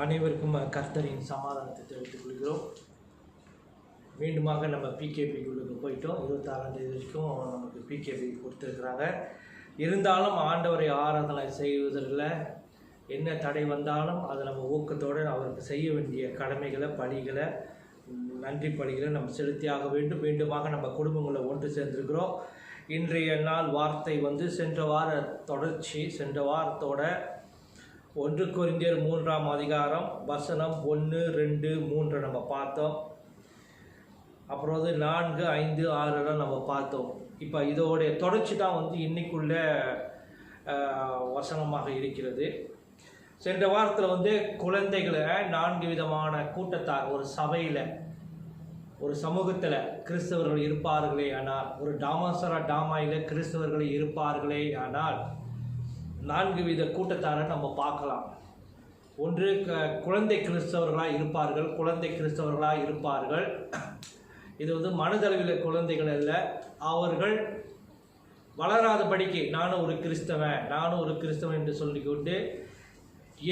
அனைவருக்கும் கர்த்தரின் சமாதானத்தை தெரிவித்துக் கொள்கிறோம். மீண்டுமாக நம்ம பிகேபிக்குள்ளுக்கு போயிட்டோம். 26ஆம் தேதி வரைக்கும் நமக்கு பிகேபி கொடுத்துருக்குறாங்க. இருந்தாலும் ஆண்டவரை ஆராதனை செய்வதில் என்ன தடை வந்தாலும் அதை நம்ம ஊக்கத்தோடு அவருக்கு செய்ய வேண்டிய கடமைகளை, பணிகளை, நன்றி பணிகளை நம்ம செலுத்தியாக வேண்டும். மீண்டுமாக நம்ம குடும்பங்களை ஒன்று சேர்ந்திருக்கிறோம். இன்றைய நாள் வார்த்தை சென்ற வார தொடர்ச்சி. சென்ற வாரத்தோட 1 கொரிந்தியர் 3ஆம் அதிகாரம் வசனம் 1, 2, 3 நம்ம பார்த்தோம். அப்புறம் 4, 5, 6 நம்ம பார்த்தோம். இப்போ இதோடைய தொடர்ச்சி தான் இன்னைக்குள்ள வசனமாக இருக்கிறது. சென்ற வாரத்தில் குழந்தைகளை 4 விதமான கூட்டத்தார் ஒரு சபையில், ஒரு சமூகத்தில் கிறிஸ்தவர்கள் இருப்பார்களே ஆனால், ஒரு டாமாயில் கிறிஸ்தவர்கள் இருப்பார்களே ஆனால் 4 வித கூட்டத்தாரை நம்ம பார்க்கலாம். ஒன்று குழந்தை கிறிஸ்தவர்களாக இருப்பார்கள். குழந்தை கிறிஸ்தவர்களாக இருப்பார்கள். இது மனதளவில் குழந்தைகள் அல்ல. அவர்கள் வளராதபடிக்கு நானும் ஒரு கிறிஸ்தவன் என்று சொல்லிக்கொண்டு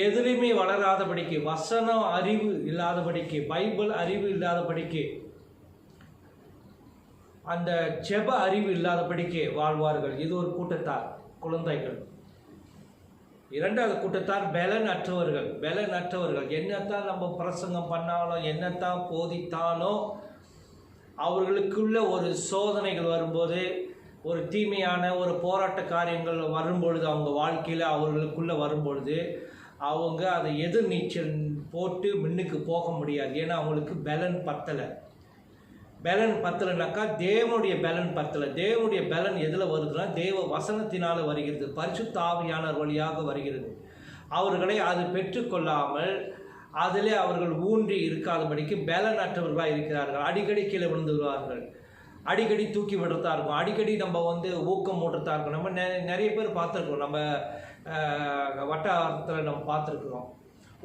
எதுலையுமே வளராதபடிக்கு, வசனம் அறிவு இல்லாதபடிக்கு, பைபிள் அறிவு இல்லாதபடிக்கு, அந்த ஜெப அறிவு இல்லாதபடிக்கு வாழ்வார்கள். இது ஒரு கூட்டத்தார் குழந்தைகள். 2வது கூட்டத்தார் பலன் அற்றவர்கள். என்னத்தான் நம்ம பிரசங்கம் பண்ணாலும், என்னத்தான் போதித்தாலும், அவர்களுக்குள்ள ஒரு சோதனைகள் வரும்போது, ஒரு தீமையான ஒரு போராட்ட காரியங்கள் வரும்பொழுது, அவங்க வாழ்க்கையில் அவர்களுக்குள்ளே வரும்பொழுது அவங்க அதை எதிர்நீச்சல் போட்டு முன்னுக்கு போக முடியாது. ஏன்னா அவங்களுக்கு பலன் பத்தலைனாக்கா தேவனுடைய பலன் பத்தலை. தேவனுடைய பலன் எதில் வருதுன்னா தேவ வசனத்தினால் வருகிறது, பரிசுத்த ஆவியானவர் வழியாக வருகிறது. அவர்களை அது பெற்றுக்கொள்ளாமல் அதிலே அவர்கள் ஊன்றி இருக்காதபடிக்கு பலனற்றவர்களாக இருக்கிறார்கள். அடிக்கடி கீழே விழுந்துடுவார்கள், அடிக்கடி தூக்கி விடுறதா இருக்கும், அடிக்கடி நம்ம ஊக்கம் மூட்டுறதா இருக்கும். நம்ம நிறைய பேர் பார்த்துருக்கோம், நம்ம வட்டாரத்தில் நம்ம பார்த்துருக்குறோம்.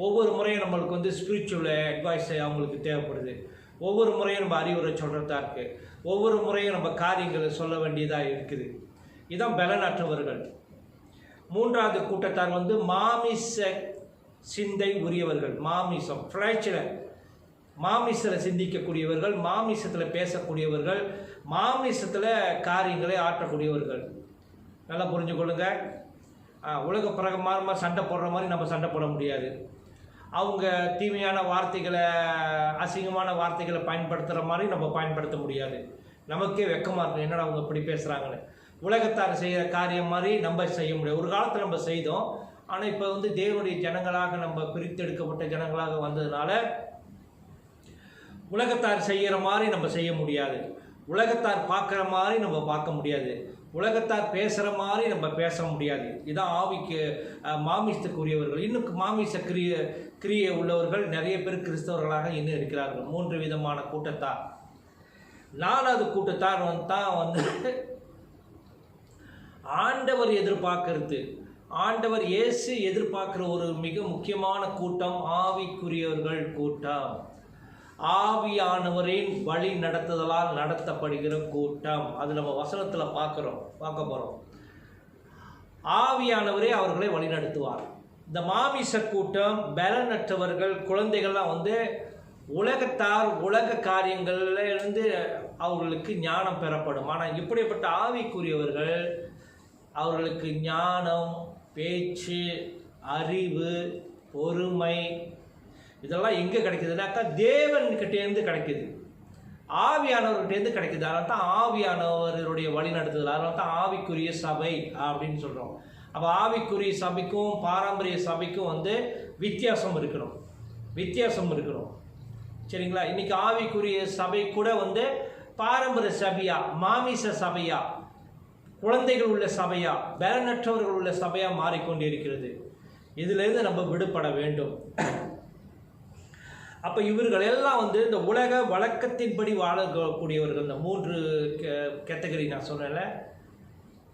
ஒவ்வொரு முறையும் நம்மளுக்கு ஸ்பிரிச்சுவல் அட்வைஸ் அவங்களுக்கு தேவைப்படுது. ஒவ்வொரு முறையும் நம்ம அறிவுரை சொல்கிறதா இருக்குது. ஒவ்வொரு முறையும் நம்ம காரியங்களை சொல்ல வேண்டியதாக இருக்குது. இதுதான் பலனற்றவர்கள். 3வது கூட்டத்தார் மாமிச சிந்தை உரியவர்கள். மாமிசம் மாமிசத்தில் சிந்திக்கக்கூடியவர்கள், மாமிசத்தில் பேசக்கூடியவர்கள், மாமிசத்தில் காரியங்களை ஆற்றக்கூடியவர்கள். நல்லா புரிஞ்சுக்கொள்ளுங்க. உலக பிரகமாக சண்டை போடுற மாதிரி நம்ம சண்டை போட முடியாது. அவங்க தீமையான வார்த்தைகளை, அசிங்கமான வார்த்தைகளை பயன்படுத்துகிற மாதிரி நம்ம பயன்படுத்த முடியாது. நமக்கே வெக்கமாக இருக்கும், என்னடா அவங்க இப்படி பேசுகிறாங்கன்னு. உலகத்தார் செய்கிற காரியம் மாதிரி நம்ம செய்ய முடியாது. ஒரு காலத்தில் நம்ம செய்தோம். ஆனால் இப்போ தேவனுடைய ஜனங்களாக நம்ம பிரித்தெடுக்கப்பட்ட ஜனங்களாக வந்ததுனால உலகத்தார் செய்கிற மாதிரி நம்ம செய்ய முடியாது. உலகத்தார் பார்க்குற மாதிரி நம்ம பார்க்க முடியாது. உலகத்தார் பேசுகிற மாதிரி நம்ம பேச முடியாது. இதுதான் ஆவிக்கு மாமிசத்துக்குரியவர்கள். இன்னும் மாமிச கிரியை உள்ளவர்கள் நிறைய பேர் கிறிஸ்தவர்களாக இன்னும் இருக்கிறார்கள். 3 விதமான கூட்டத்தார். 4வது கூட்டத்தார் தான் ஆண்டவர் எதிர்பார்க்கறது, ஆண்டவர் இயேசு எதிர்பார்க்குற ஒரு மிக முக்கியமான கூட்டம் ஆவிக்குரியவர்கள் கூட்டம். ஆவியானவரின் வழி நடத்துதலால் நடத்தப்படுகிற கூட்டம். அது நம்ம வசனத்தில் பார்க்க போகிறோம். ஆவியானவரே அவர்களை வழி நடத்துவார். இந்த மாமிச கூட்டம், பலனற்றவர்கள், குழந்தைகள்லாம் உலகத்தார், உலக காரியங்களிலிருந்து அவர்களுக்கு ஞானம் பெறப்படும். ஆனால் இப்படிப்பட்ட ஆவிக்குரியவர்கள் அவர்களுக்கு ஞானம், பேச்சு, அறிவு, பொறுமை இதெல்லாம் எங்கே கிடைக்குதுனாக்கா தேவன்கிட்டேருந்து கிடைக்குது, ஆவியானவர்கிட்டேருந்து கிடைக்குது. அதனால தான் ஆவியானவருடைய வழி நடத்துதல். அதனால தான் ஆவிக்குரிய சபை அப்படின்னு சொல்கிறோம். அப்போ ஆவிக்குரிய சபைக்கும் பாரம்பரிய சபைக்கும் வித்தியாசம் இருக்கணும். சரிங்களா? இன்றைக்கி ஆவிக்குரிய சபை கூட பாரம்பரிய சபையா, மாமிச சபையா, குழந்தைகள் உள்ள சபையா, பலனற்றவர்கள் உள்ள சபையா மாறிக்கொண்டு இருக்கிறது. இதிலிருந்து நம்ம விடுபட வேண்டும். அப்போ இவர்கள் எல்லாம் இந்த உலக வழக்கத்தின்படி வாழக்கூடியவர்கள். இந்த 3 கேட்டகரி நான் சொன்னேன்ல,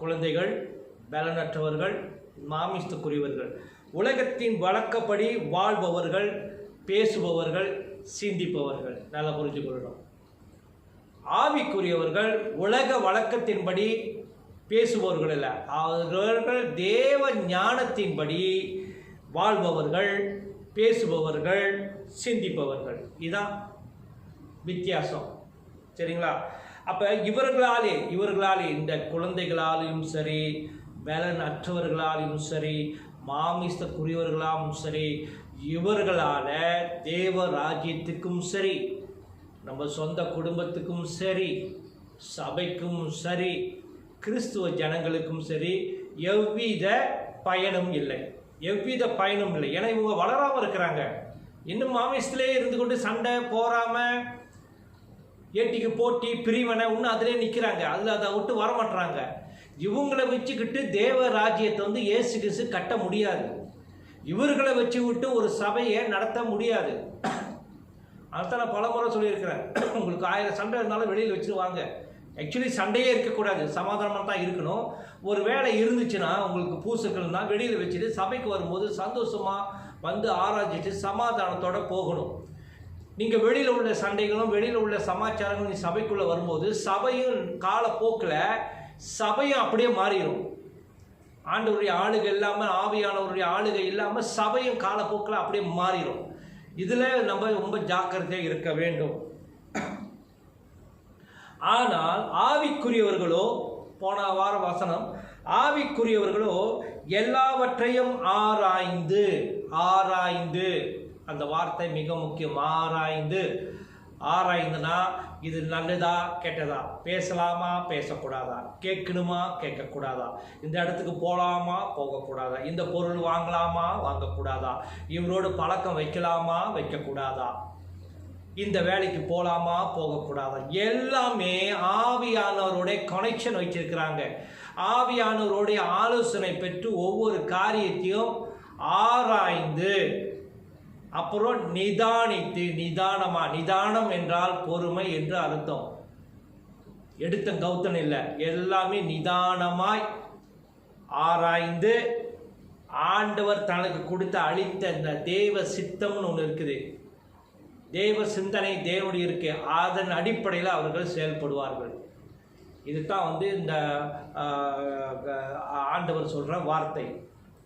குழந்தைகள், பலனற்றவர்கள், மாமிசத்துக்குரியவர்கள். உலகத்தின் வழக்கப்படி வாழ்பவர்கள், பேசுபவர்கள், சிந்திப்பவர்கள். நல்லா புரிஞ்சுக்கொள்ளணும். ஆவிக்குரியவர்கள் உலக வழக்கத்தின்படி பேசுபவர்கள் அல்ல, அவர்கள் தேவ ஞானத்தின்படி வாழ்பவர்கள், பேசுபவர்கள், சிந்திப்பவர்கள். இதுதான் வித்தியாசம். சரிங்களா? அப்போ இவர்களாலே இந்த குழந்தைகளாலையும் சரி, பலன் அற்றவர்களாலும் சரி, மாமிசக்குரியவர்களாலும் சரி, இவர்களால் தேவ ராஜ்யத்துக்கும் சரி, நம்ம சொந்த குடும்பத்துக்கும் சரி, சபைக்கும் சரி, கிறிஸ்துவ ஜனங்களுக்கும் சரி எவ்வித பயனும் இல்லை. ஏன்னா இவங்க வளராமல் இருக்கிறாங்க. இன்னும் மாமிசத்திலே இருந்து கொண்டு சண்டை போறாமல், ஏட்டிக்கு போட்டி, பிரிவினை இன்னும் அதிலே நிற்கிறாங்க. அதை விட்டு வரமாட்டுறாங்க. இவங்களை வச்சுக்கிட்டு தேவ ராஜ்யத்தை இயேசு கிறிஸ்து கட்ட முடியாது. இவர்களை வச்சு விட்டு ஒரு சபையை நடத்த முடியாது. அதுதான் நான் பல முறை சொல்லியிருக்கிறேன். உங்களுக்கு 1000 சண்டை இருந்தாலும் வெளியில் வச்சுட்டு வாங்க. ஆக்சுவலி சண்டையே இருக்கக்கூடாது, சமாதானமாக தான் இருக்கணும். ஒரு வேலை இருந்துச்சுன்னா உங்களுக்கு பூசுக்கள்னா வெளியில் வச்சுட்டு சபைக்கு வரும்போது சந்தோஷமாக ஆராய்ச்சிட்டு சமாதானத்தோடு போகணும். நீங்கள் வெளியில் உள்ள சண்டைகளும் வெளியில் உள்ள சமாச்சாரங்களும் நீ சபைக்குள்ளே வரும்போது சபையும் காலப்போக்கில் சபையும் அப்படியே மாறிடும். ஆண்டவருடைய ஆளுகை இல்லாமல், ஆவியானவருடைய ஆளுகை இல்லாமல் சபையும் காலப்போக்கில் அப்படியே மாறிடும். இதில் நம்ம ரொம்ப ஜாக்கிரதையாக இருக்க வேண்டும். ஆனால் ஆவிக்குரியவர்களோ, போன வார வசனம், ஆவிக்குரியவர்களோ எல்லாவற்றையும் ஆராய்ந்து, அந்த வார்த்தை மிக முக்கியம். ஆராய்ந்துனா இது நல்லதா கெட்டதா, பேசலாமா பேசக்கூடாதா, கேட்கணுமா கேட்கக்கூடாதா, இந்த இடத்துக்கு போகலாமா போகக்கூடாதா, இந்த பொருள் வாங்கலாமா வாங்கக்கூடாதா, இவரோடு பழக்கம் வைக்கலாமா வைக்கக்கூடாதா, இந்த வேலைக்கு போகலாமா போகக்கூடாதா, எல்லாமே ஆவியானவருடைய கனெக்ஷன் வச்சிருக்கிறாங்க. ஆவியானவருடைய ஆலோசனை பெற்று ஒவ்வொரு காரியத்தையும் ஆராய்ந்து, அப்புறம் நிதானித்து, நிதானம் என்றால் பொறுமை என்று அர்த்தம். எடுத்த கௌத்தன் இல்லை, எல்லாமே நிதானமாய் ஆராய்ந்து, ஆண்டவர் தனக்கு கொடுத்த அளித்த இந்த தேவ சித்தம்னு ஒன்று இருக்குது, தேவ சிந்தனை தேவனுடைய இருக்கு, அதன் அடிப்படையில் அவர்கள் செயல்படுவார்கள். இதுதான் இந்த ஆண்டவர் சொல்கிற வார்த்தை.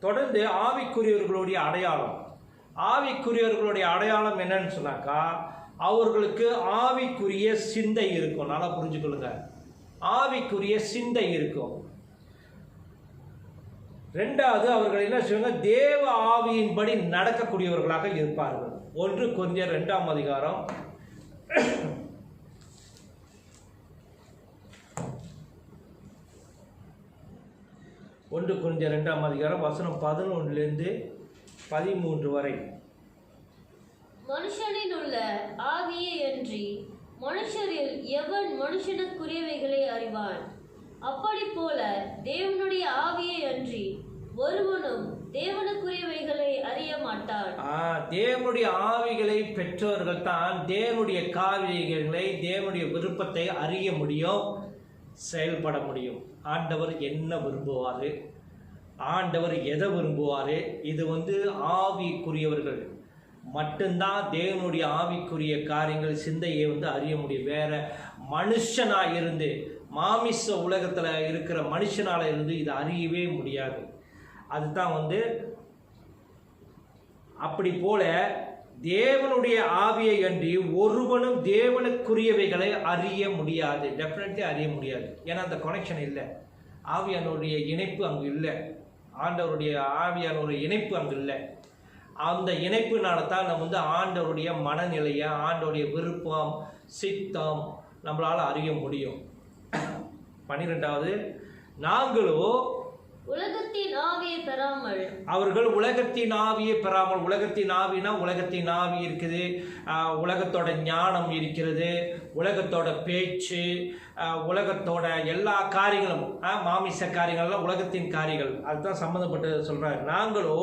தொடர்ந்து ஆவிக்குரியவர்களுடைய அடையாளம் என்னன்னு சொன்னாக்கா, அவர்களுக்கு ஆவிக்குரிய சிந்தை இருக்கும். நல்லா புரிஞ்சுக்கொள்ளுங்க, ஆவிக்குரிய சிந்தை இருக்கும். ரெண்டாவது, அவர்கள் என்ன செய்வாங்க, தேவ ஆவியின்படி நடக்கக்கூடியவர்களாக இருப்பார்கள். 1 கொரிந்தியர் 2ஆம் அதிகாரம் 1 கொரிந்தியர் 2ஆம் அதிகாரம் வசனம் 11லிருந்து 13 வரை. மனுஷனில் உள்ள ஆவியே அன்றி மனுஷரில் எவன் மனுஷனுக்குரியவைகளை அறிவான்? அப்படி போல தேவனுடைய ஆவியே அன்றி ஒருவனும் தேவனுக்குரியவைகளை அறிய மாட்டான். தேவனுடைய ஆவிகளை பெற்றவர்கள் தான் தேவனுடைய காரியங்களை, தேவனுடைய விருப்பத்தை அறிய முடியும், செயல்பட முடியும். ஆண்டவர் என்ன விரும்புவார், ஆண்டவர் எதை விரும்புவார், இது ஆவிக்குரியவர்கள் மட்டும்தான் தேவனுடைய ஆவிக்குரிய காரியங்கள், சிந்தையை அறிய முடியும். வேற மனுஷனாக இருந்து, மாமிச உலகத்தில் இருக்கிற மனுஷனால் இருந்து இதை அறியவே முடியாது. அதுதான் அப்படி போல தேவனுடைய ஆவியை அன்றி ஒருவனும் தேவனுக்குரியவைகளை அறிய முடியாது. டெஃபினெட்லி அறிய முடியாது. ஏன்னா அந்த கனெக்ஷன் இல்லை, ஆவியானுடைய இணைப்பு அங்கு இல்லை, ஆண்டவருடைய ஆவியானுடைய இணைப்பு அங்கு இல்லை. அந்த இணைப்புனால தான் நம்ம ஆண்டவருடைய மனநிலையை, ஆண்டவருடைய விருப்பம், சித்தம் நம்மளால் அறிய முடியும். 12வது, நாங்களோ உலகத்தின் ஆவியை பெறாமல், அவர்கள் உலகத்தின் ஆவியை பெறாமல். உலகத்தின் ஆவினா உலகத்தின் ஆவி இருக்குது, உலகத்தோட ஞானம் இருக்கிறது, உலகத்தோட பேச்சு, உலகத்தோட எல்லா காரியங்களும், மாமிச காரியங்கள்லாம் உலகத்தின் காரியங்கள், அதுதான் சம்பந்தப்பட்டு சொல்றாரு. நாங்களோ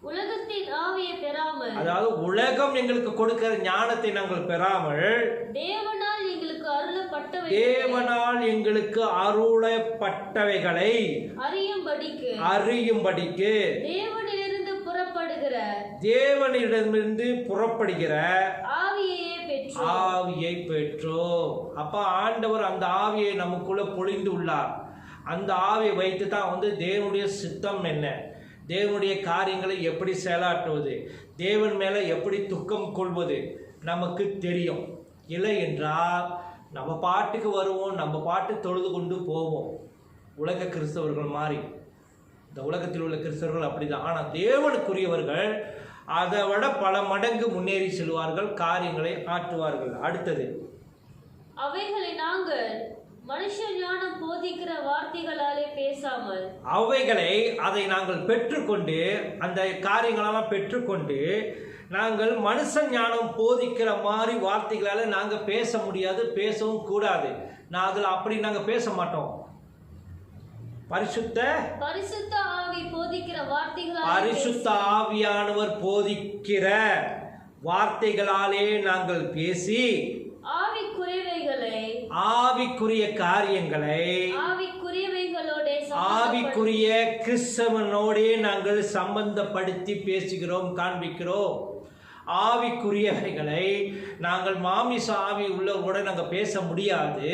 உலகத்தின் ஆவியை பெறாமல், அதாவது உலகம் எங்களுக்கு கொடுக்கிற ஞானத்தை நாங்கள் பெறாமல், தேவனால் எங்களுக்கு அருளப்பட்டவைகளை அறியும்படிக்கு தேவனிடமிருந்து புறப்படுகிற ஆவியை பெற்றோம். அப்ப ஆண்டவர் அந்த ஆவியை நமக்குள்ள பொழிந்து உள்ளார். அந்த ஆவியை வைத்து தான் தேவனுடைய சித்தம் என்ன, தேவனுடைய காரியங்களை எப்படி செயலாற்றுவது, தேவன் மேலே எப்படி துக்கம் கொள்வது நமக்கு தெரியும். இல்லை என்றால் நம்ம பாட்டுக்கு வருவோம், நம்ம பாட்டு தொழுது கொண்டு போவோம். உலக கிறிஸ்தவர்கள் மாதிரி, இந்த உலகத்தில் உள்ள கிறிஸ்தவர்கள் அப்படிதான். ஆனால் தேவனுக்குரியவர்கள் அதை விட பல மடங்கு முன்னேறி செல்வார்கள், காரியங்களை ஆற்றுவார்கள். அடுத்தது, அவைகளை நாங்கள் மனுஷ ஞானம் போதிக்கிற வார்த்தைகளாலே பேசாமல், அதை நாங்கள் பெற்றுக்கொண்டு, அந்த காரியங்களெல்லாம் பெற்றுக்கொண்டு, நாங்கள் மனுஷ ஞானம் போதிக்கிற மாதிரி வார்த்தைகளால் நாங்கள் பேச முடியாது, பேசவும் கூடாது. அப்படி நாங்கள் பேச மாட்டோம். பரிசுத்த ஆவி போதிக்கிற வார்த்தைகளாலே, பரிசுத்த ஆவியானவர் போதிக்கிற வார்த்தைகளாலே நாங்கள் பேசி, ஆவிக்குரிய காரியங்களை ஆவிக்குரிய கிறிஸ்தவனோடே நாங்கள் சம்பந்தப்படுத்தி பேசுகிறோம், காண்பிக்கிறோம். ஆவிக்குரியவைகளை நாங்கள் மாமிச ஆவி உள்ளவரோட நாங்கள் பேச முடியாது,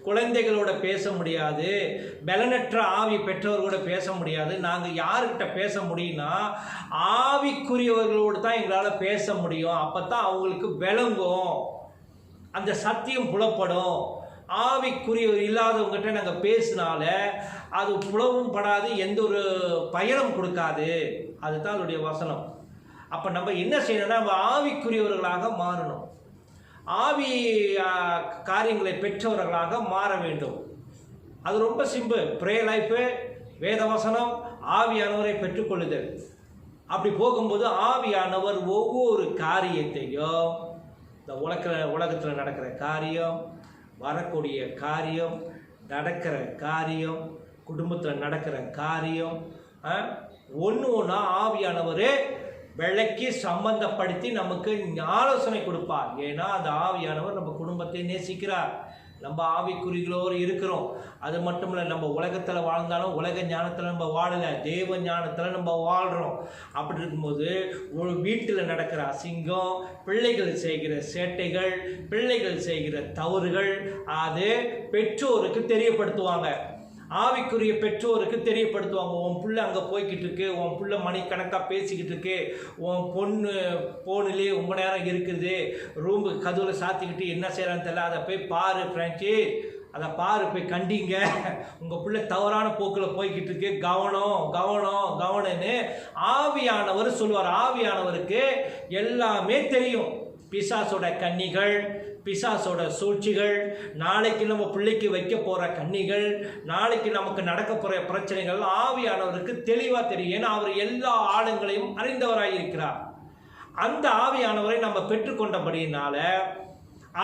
குழந்தைகளோட பேச முடியாது, பலனற்ற ஆவி பெற்றவர்களோட பேச முடியாது. நாங்கள் யாருக்கிட்ட பேச முடியும்னா ஆவிக்குரியவர்களோடு தான் எங்களால் பேச முடியும். அப்போ தான் அவங்களுக்கு விளங்கும், அந்த சத்தியம் புலப்படும். ஆவிக்குரியவர் இல்லாதவங்ககிட்ட நாங்கள் பேசினால அது புலவும் படாது, எந்த ஒரு பயனும் கொடுக்காது. அதுதான் அதனுடைய வசனம். அப்போ நம்ம என்ன செய்யணும்னா, நம்ம ஆவிக்குரியவர்களாக மாறணும், ஆவி காரியங்களை பெற்றவர்களாக மாற வேண்டும். அது ரொம்ப சிம்பிள். ப்ரே லைஃபு, வேத வசனம், ஆவியானவரை பெற்றுக்கொள்ளுதல். அப்படி போகும்போது ஆவியானவர் ஒவ்வொரு காரியத்தையும், இந்த உலகத்தில் நடக்கிற காரியம், வரக்கூடிய காரியம், நடக்கிற காரியம், குடும்பத்தில் நடக்கிற காரியம், ஒன்று ஒன்றா ஆவியானவரே விளக்கி சம்பந்தப்படுத்தி நமக்கு ஆலோசனை கொடுப்பார். ஏன்னா அந்த ஆவியானவர் நம்ம குடும்பத்தை நேசிக்கிறார். நம்ம ஆவிக்குறிகளோடு இருக்கிறோம். அது மட்டும் இல்லை, நம்ம உலகத்தில் வாழ்ந்தாலும் உலக ஞானத்தில் நம்ம வாழலை, தேவ ஞானத்தில் நம்ம வாழ்கிறோம். அப்படி இருக்கும்போது ஒரு வீட்டில் நடக்கிற அசிங்கம், பிள்ளைகள் செய்கிற சேட்டைகள், பிள்ளைகள் செய்கிற தவறுகள், அது பெற்றோருக்கு தெரியப்படுத்துவாங்க. ஆவிக்குரிய பெற்றோருக்கு தெரியப்படுத்துவாங்க. உன் பிள்ளை அங்கே போய்கிட்டு இருக்கு, உன் பிள்ளை மணிக்கணக்காக பேசிக்கிட்டு இருக்கு, உன் பொண்ணு ஃபோனிலே ரொம்ப நேரம் இருக்குது, ரூமுக்கு கதவில் சாத்திக்கிட்டு என்ன செய்கிறான்னு தெரியல, அதை போய் பாரு ஃப்ரெண்ட்ஸு, அதை பாரு, போய் கண்டிங்க, உங்கள் பிள்ளை தவறான போக்கில் போய்கிட்டு இருக்கு, கவனம் கவனம் கவனம்னு ஆவியானவர் சொல்லுவார். ஆவியானவருக்கு எல்லாமே தெரியும். பிசாசோட கன்னிகள், பிசாசோட சூழ்ச்சிகள், நாளைக்கு நம்ம பிள்ளைக்கு வைக்க போகிற கன்னிகள், நாளைக்கு நமக்கு நடக்க போகிற பிரச்சனைகள் ஆவியானவருக்கு தெளிவாக தெரியும். ஏன்னா அவர் எல்லா ஆழங்களையும் அறிந்தவராக இருக்கிறார். அந்த ஆவியானவரை நம்ம பெற்றுக்கொண்டபடியினால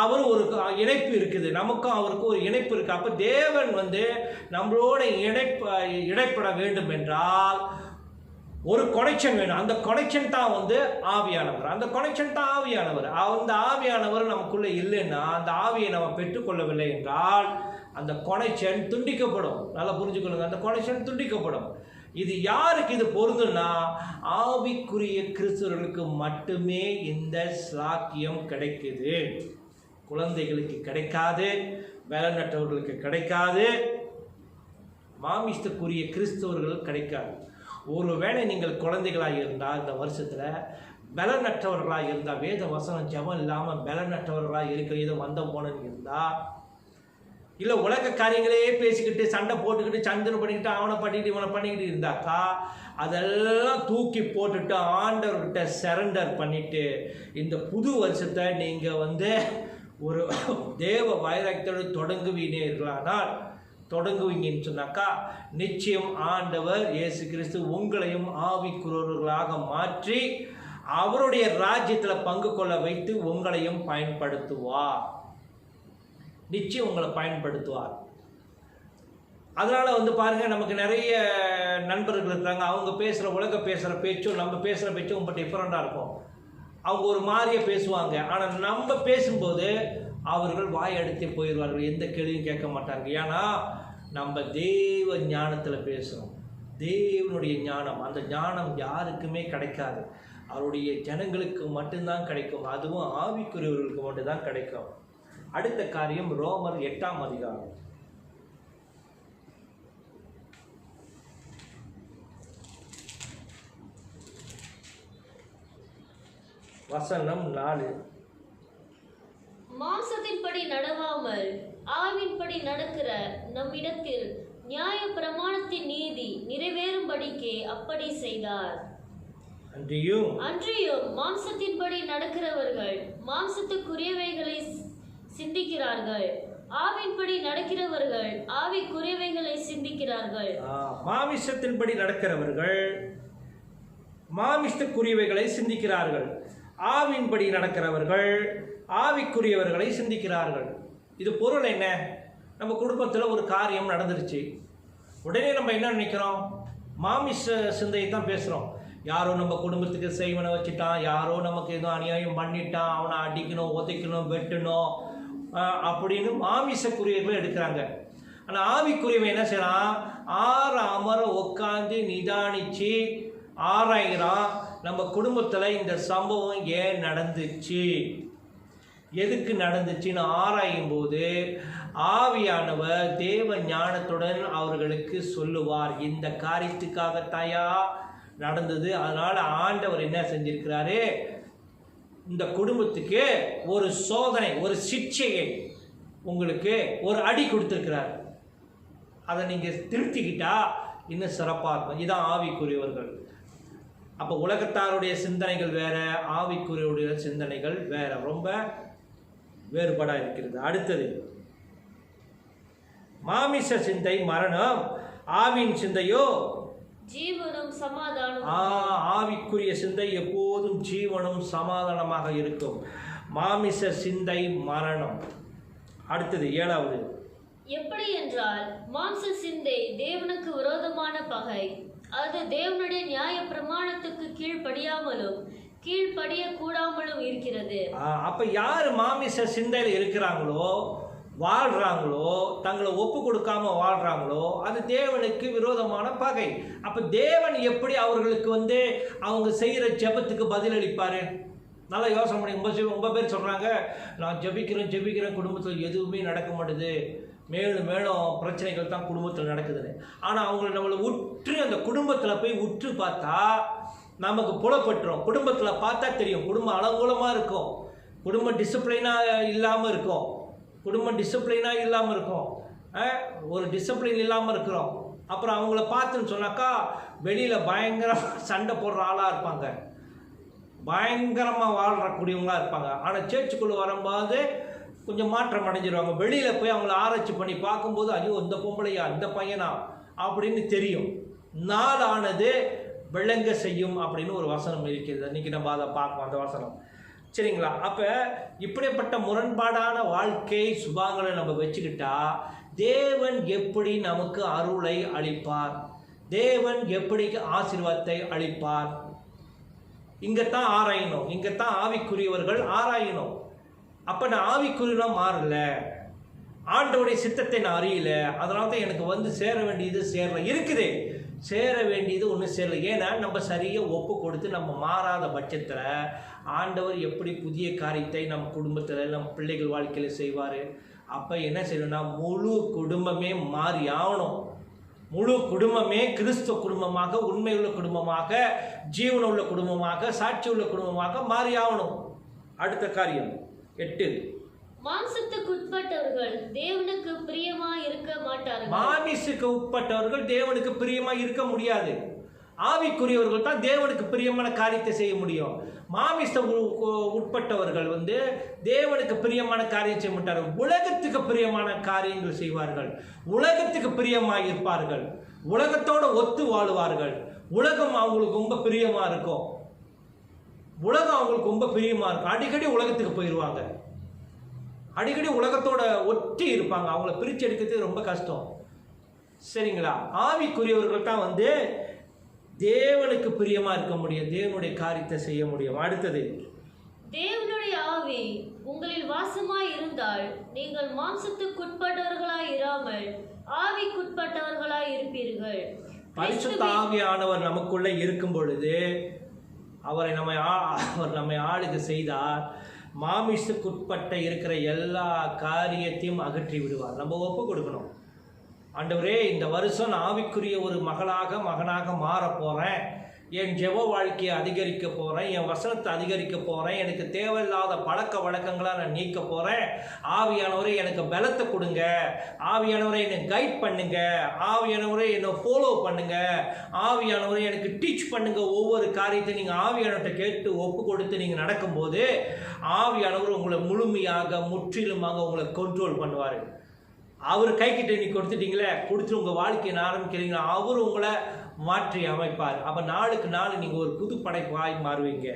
அவர் ஒரு இணைப்பு இருக்குது, நமக்கும் அவருக்கும் ஒரு இணைப்பு இருக்குது. அப்போ தேவன் நம்மளோட இணைப்பட வேண்டும் என்றால் ஒரு கனெக்ஷன் வேணும். அந்த கனெக்ஷன் தான் ஆவியானவர். அந்த கனெக்ஷன் தான் ஆவியானவர். அந்த ஆவியானவர் நமக்குள்ளே இல்லைன்னா, அந்த ஆவியை நம்ம பெற்றுக்கொள்ளவில்லை என்றால் அந்த கனெக்ஷன் துண்டிக்கப்படும். நல்லா புரிஞ்சுக்கொள்ளுங்க, அந்த கனெக்ஷன் துண்டிக்கப்படும். இது யாருக்கு இது பொருந்துன்னா, ஆவிக்குரிய கிறிஸ்தவர்களுக்கு மட்டுமே இந்த ஸ்லாக்கியம் கிடைக்குது. குழந்தைகளுக்கு கிடைக்காது, பலனற்றவர்களுக்கு கிடைக்காது, மாமிசத்துக்குரிய கிறிஸ்தவர்கள் கிடைக்காது. ஒருவேளை நீங்கள் குழந்தைகளாக இருந்தால், இந்த வருஷத்தில் பலனற்றவர்களாக இருந்தால், வேத வசனம் ஜெபம் இல்லாமல் பலனற்றவர்களாக இருக்கிற ஏதோ வந்த போனன்னு இருந்தால், இல்லை உலக காரியங்களே பேசிக்கிட்டு சண்டை போட்டுக்கிட்டு சந்தனை பண்ணிக்கிட்டு அவனை பண்ணிக்கிட்டு இவனை பண்ணிக்கிட்டு இருந்தாக்கா, அதெல்லாம் தூக்கி போட்டுட்டு ஆண்டவர்கிட்ட சரண்டர் பண்ணிவிட்டு இந்த புது வருஷத்தை நீங்கள் ஒரு தேவ வைராக்கியத்தோடு தொடங்குவீங்கன்னு சொன்னாக்கா, நிச்சயம் ஆண்டவர் இயேசு கிறிஸ்து உங்களையும் ஆவிக்குரியவர்களாக மாற்றி அவருடைய ராஜ்யத்தில் பங்கு கொள்ள வைத்து உங்களையும் பயன்படுத்துவார். நிச்சயம் உங்களை பயன்படுத்துவார். அதனால் பாருங்கள், நமக்கு நிறைய நண்பர்கள் இருக்கிறாங்க. அவங்க பேசுகிற பேச்சும் நம்ம பேசுகிற பேச்சும் ரொம்ப டிஃப்ரெண்ட்டாக இருக்கும். அவங்க ஒரு மாதிரியே பேசுவாங்க. ஆனால் நம்ம பேசும்போது அவர்கள் வாயடித்து போயிடுவார்கள், எந்த கேள்வியும் கேட்க மாட்டாங்க. ஏன்னா நம்ம தேவ ஞானத்தில் பேசுகிறோம். தேவனுடைய ஞானம், அந்த ஞானம் யாருக்குமே கிடைக்காது, அவருடைய ஜனங்களுக்கு மட்டும்தான் கிடைக்கும். அதுவும் ஆவிக்குரியவர்களுக்கு மட்டும்தான் கிடைக்கும். அடுத்த காரியம் ரோமர் 8ஆம் அதிகாரம். வசனம் 4. மாம்சத்தின்படி நடவாமல் ஆவின்படி நடக்கிற நம்மிடத்தில் நியாய பிரமாணத்தின் நீதி நிறைவேறும்படிக்கே அப்படி செய்தார். அன்றியும் மாம்சத்தின்படி நடக்கிறவர்கள் மாம்சத்துக்குரியவைகளை சிந்திக்கிறார்கள், ஆவின்படி நடக்கிறவர்கள் ஆவிக்குரியவைகளை சிந்திக்கிறார்கள். மாமிசத்தின்படி நடக்கிறவர்கள் மாமிசத்துக்குரியவைகளை சிந்திக்கிறார்கள், ஆவின்படி நடக்கிறவர்கள் ஆவிக்குரியவர்களை சிந்திக்கிறார்கள். இது பொருள் என்ன? நம்ம குடும்பத்தில் ஒரு காரியம் நடந்துருச்சு, உடனே நம்ம என்ன நினைக்கிறோம்? மாமிச சிந்தையை தான் பேசுகிறோம். யாரோ நம்ம குடும்பத்துக்கு செய்வனை வச்சுட்டான், யாரோ நமக்கு எதுவும் அநியாயம் பண்ணிட்டான், அவனை அடிக்கணும், உதைக்கணும், வெட்டணும் அப்படின்னு மாமிசக்குரியவர்கள் எடுக்கிறாங்க. ஆனால் ஆவிக்குரியவன் என்ன செய்யறான்? அமர உட்காந்து நிதானிச்சு ஆராய்கிறான். நம்ம குடும்பத்தில் இந்த சம்பவம் ஏன் நடந்துச்சு, எதுக்கு நடந்துச்சுன்னு ஆராயும் போது ஆவியானவர் தேவ ஞானத்துடன் அவர்களுக்கு சொல்லுவார், இந்த காரியத்துக்காகத்தாயா நடந்தது. அதனால ஆண்டவர் என்ன செஞ்சிருக்கிறாரு? இந்த குடும்பத்துக்கு ஒரு சோதனை, ஒரு சிக்ஷையை, உங்களுக்கு ஒரு அடி கொடுத்துருக்கிறார். அதை நீங்கள் திருத்திக்கிட்டா இன்னும் சிறப்பாக இருக்கும். இதுதான் ஆவிக்குரியவர்கள். அப்போ உலகத்தாருடைய சிந்தனைகள் வேற, ஆவிக்குரியவுடைய சிந்தனைகள் வேற, ரொம்ப வேறுபாடாக இருக்கிறது. அடுத்தது, மாமிச சிந்தை மரணம், ஆவின் சிந்தையோ ஜீவனும் சமாதானம். ஆவிக்குரிய சிந்தை எப்போதும் ஜீவனும் சமாதானமாக இருக்கும். மாமிச சிந்தை மரணம். அடுத்தது 7வது, எப்படி என்றால் மாம்ச சிந்தை தேவனுக்கு விரோதமான பகை, அது தேவனுடைய நியாய பிரமாணத்துக்கு கீழ்ப்படியாமலும் கீழ்ப்படிய கூடாமலும் இருக்கிறது. அப்ப யார் மாமிச சிந்தையில் இருக்கிறாங்களோ, வாழ்றாங்களோ, தங்களை ஒப்பு கொடுக்காம வாழ்றாங்களோ, அது தேவனுக்கு விரோதமான பகை. அப்ப தேவன் எப்படி அவர்களுக்கு அவங்க செய்யற ஜெபத்துக்கு பதிலளிப்பாரு? நல்லா யோசனை பண்ணி. ரொம்ப பேர் சொல்றாங்க, நான் ஜெபிக்கிறேன் குடும்பத்தில் எதுவுமே நடக்க மாட்டேது, மேலும் மேலும் பிரச்சனைகள் தான் குடும்பத்தில் நடக்குதுன்னு. ஆனால் அவங்களை நம்மளை உற்று அந்த குடும்பத்தில் போய் உற்று பார்த்தா நமக்கு புலப்பட்டுரும். குடும்பத்தில் பார்த்தா தெரியும், குடும்பம் அலங்கோலமாக இருக்கும், குடும்பம் டிசிப்ளினாக இல்லாமல் இருக்கும், ஒரு டிசிப்ளின் இல்லாமல் இருக்கிறோம். அப்புறம் அவங்கள பார்த்துன்னு சொன்னாக்கா வெளியில் பயங்கரமாக சண்டை போடுற ஆளாக இருப்பாங்க, பயங்கரமாக வாழ்றக்கூடியவங்களாக இருப்பாங்க. ஆனால் சேர்ச்சுக்குள்ளே வரும்போது கொஞ்சம் மாற்றம் அடைஞ்சிருவாங்க. வெளியில் போய் அவங்கள ஆராய்ச்சி பண்ணி பார்க்கும்போது ஐயோ இந்த பொம்பளையா இந்த பையனா அப்படின்னு தெரியும். நாளானது விளங்க செய்யும் அப்படின்னு ஒரு வசனம் இருக்கிறது. இன்றைக்கி நம்ம அதை பார்ப்போம் அந்த வசனம். சரிங்களா? அப்போ இப்படிப்பட்ட முரண்பாடான வாழ்க்கை சுபாங்களை நம்ம வச்சுக்கிட்டா தேவன் எப்படி நமக்கு அருளை அளிப்பார், தேவன் எப்படி ஆசீர்வாதத்தை அளிப்பார்? இங்கத்தான் ஆராயணும், இங்கத்தான் ஆவிக்குரியவர்கள் ஆராயணும். அப்போ நான் ஆவிக்குரியவனா மாறல, ஆண்டவருடைய சித்தத்தை நான் அறியல, அதனால தான் எனக்கு சேர வேண்டியது சேர வேண்டியது ஒன்றும் சேரல. ஏன்னா நம்ம சரியாக ஒப்பு கொடுத்து நம்ம மாறாத பட்சத்தில் ஆண்டவர் எப்படி புதிய காரியத்தை நம்ம குடும்பத்தில் நம்ம பிள்ளைகள் வாழ்க்கையில் செய்வார்? அப்போ என்ன செய்யணும்னா முழு குடும்பமே மாறி ஆகணும். முழு குடும்பமே கிறிஸ்துவ குடும்பமாக, உண்மையுள்ள குடும்பமாக, ஜீவன உள்ள குடும்பமாக, சாட்சி உள்ள குடும்பமாக மாறி ஆகணும். அடுத்த காரியம் 8, மாம்சத்துக்கு உட்பட்டவர்கள் தேவனுக்கு பிரியமா இருக்க மாட்டார்கள். மாமிசுக்கு உட்பட்டவர்கள் தேவனுக்கு பிரியமா இருக்க முடியாது. ஆவிக்குரியவர்கள் தான் தேவனுக்கு பிரியமான காரியத்தை செய்ய முடியும். மாமிச உட்பட்டவர்கள் தேவனுக்கு பிரியமான காரியம் செய்ய மாட்டார்கள், உலகத்துக்கு பிரியமான காரியங்கள் செய்வார்கள், உலகத்துக்கு பிரியமாக இருப்பார்கள், உலகத்தோட ஒத்து வாழுவார்கள். உலகம் அவங்களுக்கு ரொம்ப பிரியமா இருக்கும், அடிக்கடி உலகத்துக்கு போயிடுவாங்க, அடிக்கடி உலகத்தோட ஒட்டி இருப்பாங்க. அவங்கள பிரித்து எடுக்கிறது ரொம்ப கஷ்டம். சரிங்களா? ஆவிக்குரியவர்கள் தான் தேவனுக்கு பிரியமா இருக்க முடியும், தேவனுடைய காரியத்தை செய்ய முடியும். அடுத்தது, தேவனுடைய ஆவி உங்களில் வாசமாய் இருந்தால் நீங்கள் மாம்சத்துக்குட்பட்டவர்களாய் இராமல் ஆவிக்குட்பட்டவர்களாய் இருப்பீர்கள். பரிசுத்த ஆவியானவர் நமக்குள்ள இருக்கும் பொழுது அவர் நம்மை ஆளுகை செய்தார். மாமிசத்துக்குட்பட்ட இருக்கிற எல்லா காரியத்தையும் அகற்றி விடுவார். நம்ம ஒப்பு கொடுக்கணும். ஆண்டவரே, இந்த வருஷம் நான் ஆவிக்குரிய ஒரு மகனாக மாற போகிறேன், என் ஜெப வாழ்க்கையை அதிகரிக்க போகிறேன், என் வசனத்தை அதிகரிக்க போகிறேன், எனக்கு தேவையில்லாத பழக்க வழக்கங்களை நான் நீக்க போகிறேன். ஆவியானவரை எனக்கு பலத்தை கொடுங்க, ஆவியானவரை என்னை கைட் பண்ணுங்க, ஆவியானவரை என்னை ஃபாலோ பண்ணுங்க, ஆவியானவரை எனக்கு டீச் பண்ணுங்க. ஒவ்வொரு காரியத்தை நீங்கள் ஆவியானவர்கிட்ட கேட்டு ஒப்பு கொடுத்து நீங்கள் நடக்கும்போது ஆவியானவர் உங்களை முழுமையாக முற்றிலுமாக உங்களை கண்ட்ரோல் பண்ணுவார். அவர் கைக்கிட்ட நீங்கள் கொடுத்துட்டீங்களே, கொடுத்துட்டு உங்கள் வாழ்க்கையை ஆரம்பிக்கிறீங்களா, அவர் உங்களை மாற்றி அமைப்பார். அப்போ நாளுக்கு நாள் நீங்கள் ஒரு புது படைப்பாய் மாறுவீங்க.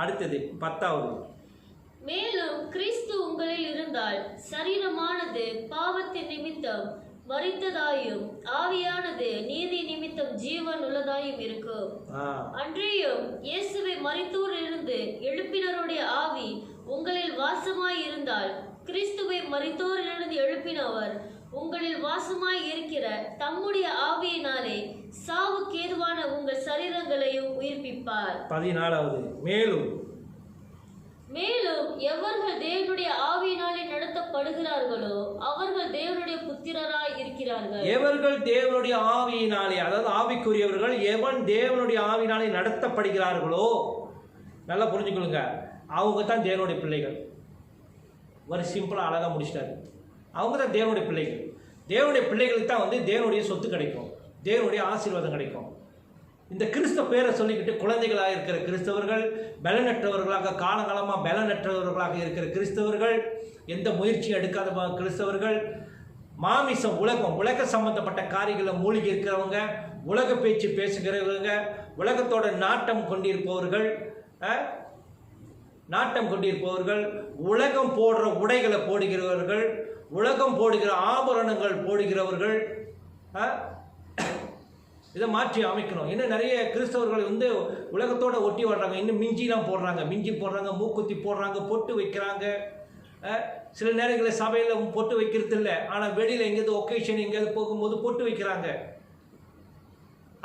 அடுத்தது 10வது, மேலும் கிறிஸ்து உங்களில் இருந்தால் சரீரமானது பாவத்தின் நிமித்தம் மரித்ததாயும் ஆவியானது நீதி நிமித்தம் ஜீவன் உள்ளதாயும் இருக்கும். அன்றியும் இயேசுவை மரித்தோரிலிருந்து எழுப்பினருடைய ஆவி உங்களில் வாசமாய் இருந்தால் கிறிஸ்துவை மரித்தோரிலிருந்து எழுப்பினவர் உங்களில் வாசமாய் இருக்கிற தம்முடைய ஆவியினாலே சாவுக்கு ஏதுவான உங்கள் சரீரங்களையும் உயிர்ப்பிப்பார். 14வது, மேலும் எவர்கள் தேவனுடைய ஆவியினாலே நடத்தப்படுகிறார்களோ அவர்கள் தேவனுடைய புத்திரராய் இருக்கிறார்கள். எவர்கள் தேவனுடைய ஆவியினாலே, அதாவது ஆவிக்குரியவர்கள், எவன் தேவனுடைய ஆவியினாலே நடத்தப்படுகிறார்களோ, நல்லா புரிஞ்சுக்கொள்ளுங்க, அவங்க தான் தேவனுடைய பிள்ளைகள். ஒரு சிம்பிளாக அழகாக முடிச்சிட்டாரு. அவங்க தான் தேவனுடைய பிள்ளைகள். தேவனுடைய பிள்ளைகளுக்கு தான் தேவனுடைய சொத்து கிடைக்கும், தேவனுடைய ஆசீர்வாதம் கிடைக்கும். இந்த கிறிஸ்தவ பேரை சொல்லிக்கிட்டு குழந்தைகளாக இருக்கிற கிறிஸ்தவர்கள், பலனற்றவர்களாக, காலகாலமாக பலனற்றவர்களாக இருக்கிற கிறிஸ்தவர்கள், எந்த முயற்சியும் எடுக்காத கிறிஸ்தவர்கள், மாமிசம், உலக சம்பந்தப்பட்ட காரியங்களை மூழ்கி இருக்கிறவங்க, உலக பேச்சு பேசுகிறவங்க, உலகத்தோட நாட்டம் கொண்டிருப்பவர்கள், உலகம் போடுற உடைகளை போடுகிறவர்கள், உலகம் போடுகிற ஆபரணங்கள் போடுகிறவர்கள், இதை மாற்றி அமைக்கணும். இன்னும் நிறைய கிறிஸ்தவர்கள் உலகத்தோட ஒட்டி வர்றாங்க. இன்னும் மிஞ்சிலாம் போடுறாங்க, மூக்குத்தி போடுறாங்க, பொட்டு வைக்கிறாங்க. சில நேரங்களில் சபையில் பொட்டு வைக்கிறது இல்லை, ஆனால் வெளியில் எங்கேயாவது ஒகேஷன் எங்கேயாவது போகும்போது பொட்டு வைக்கிறாங்க.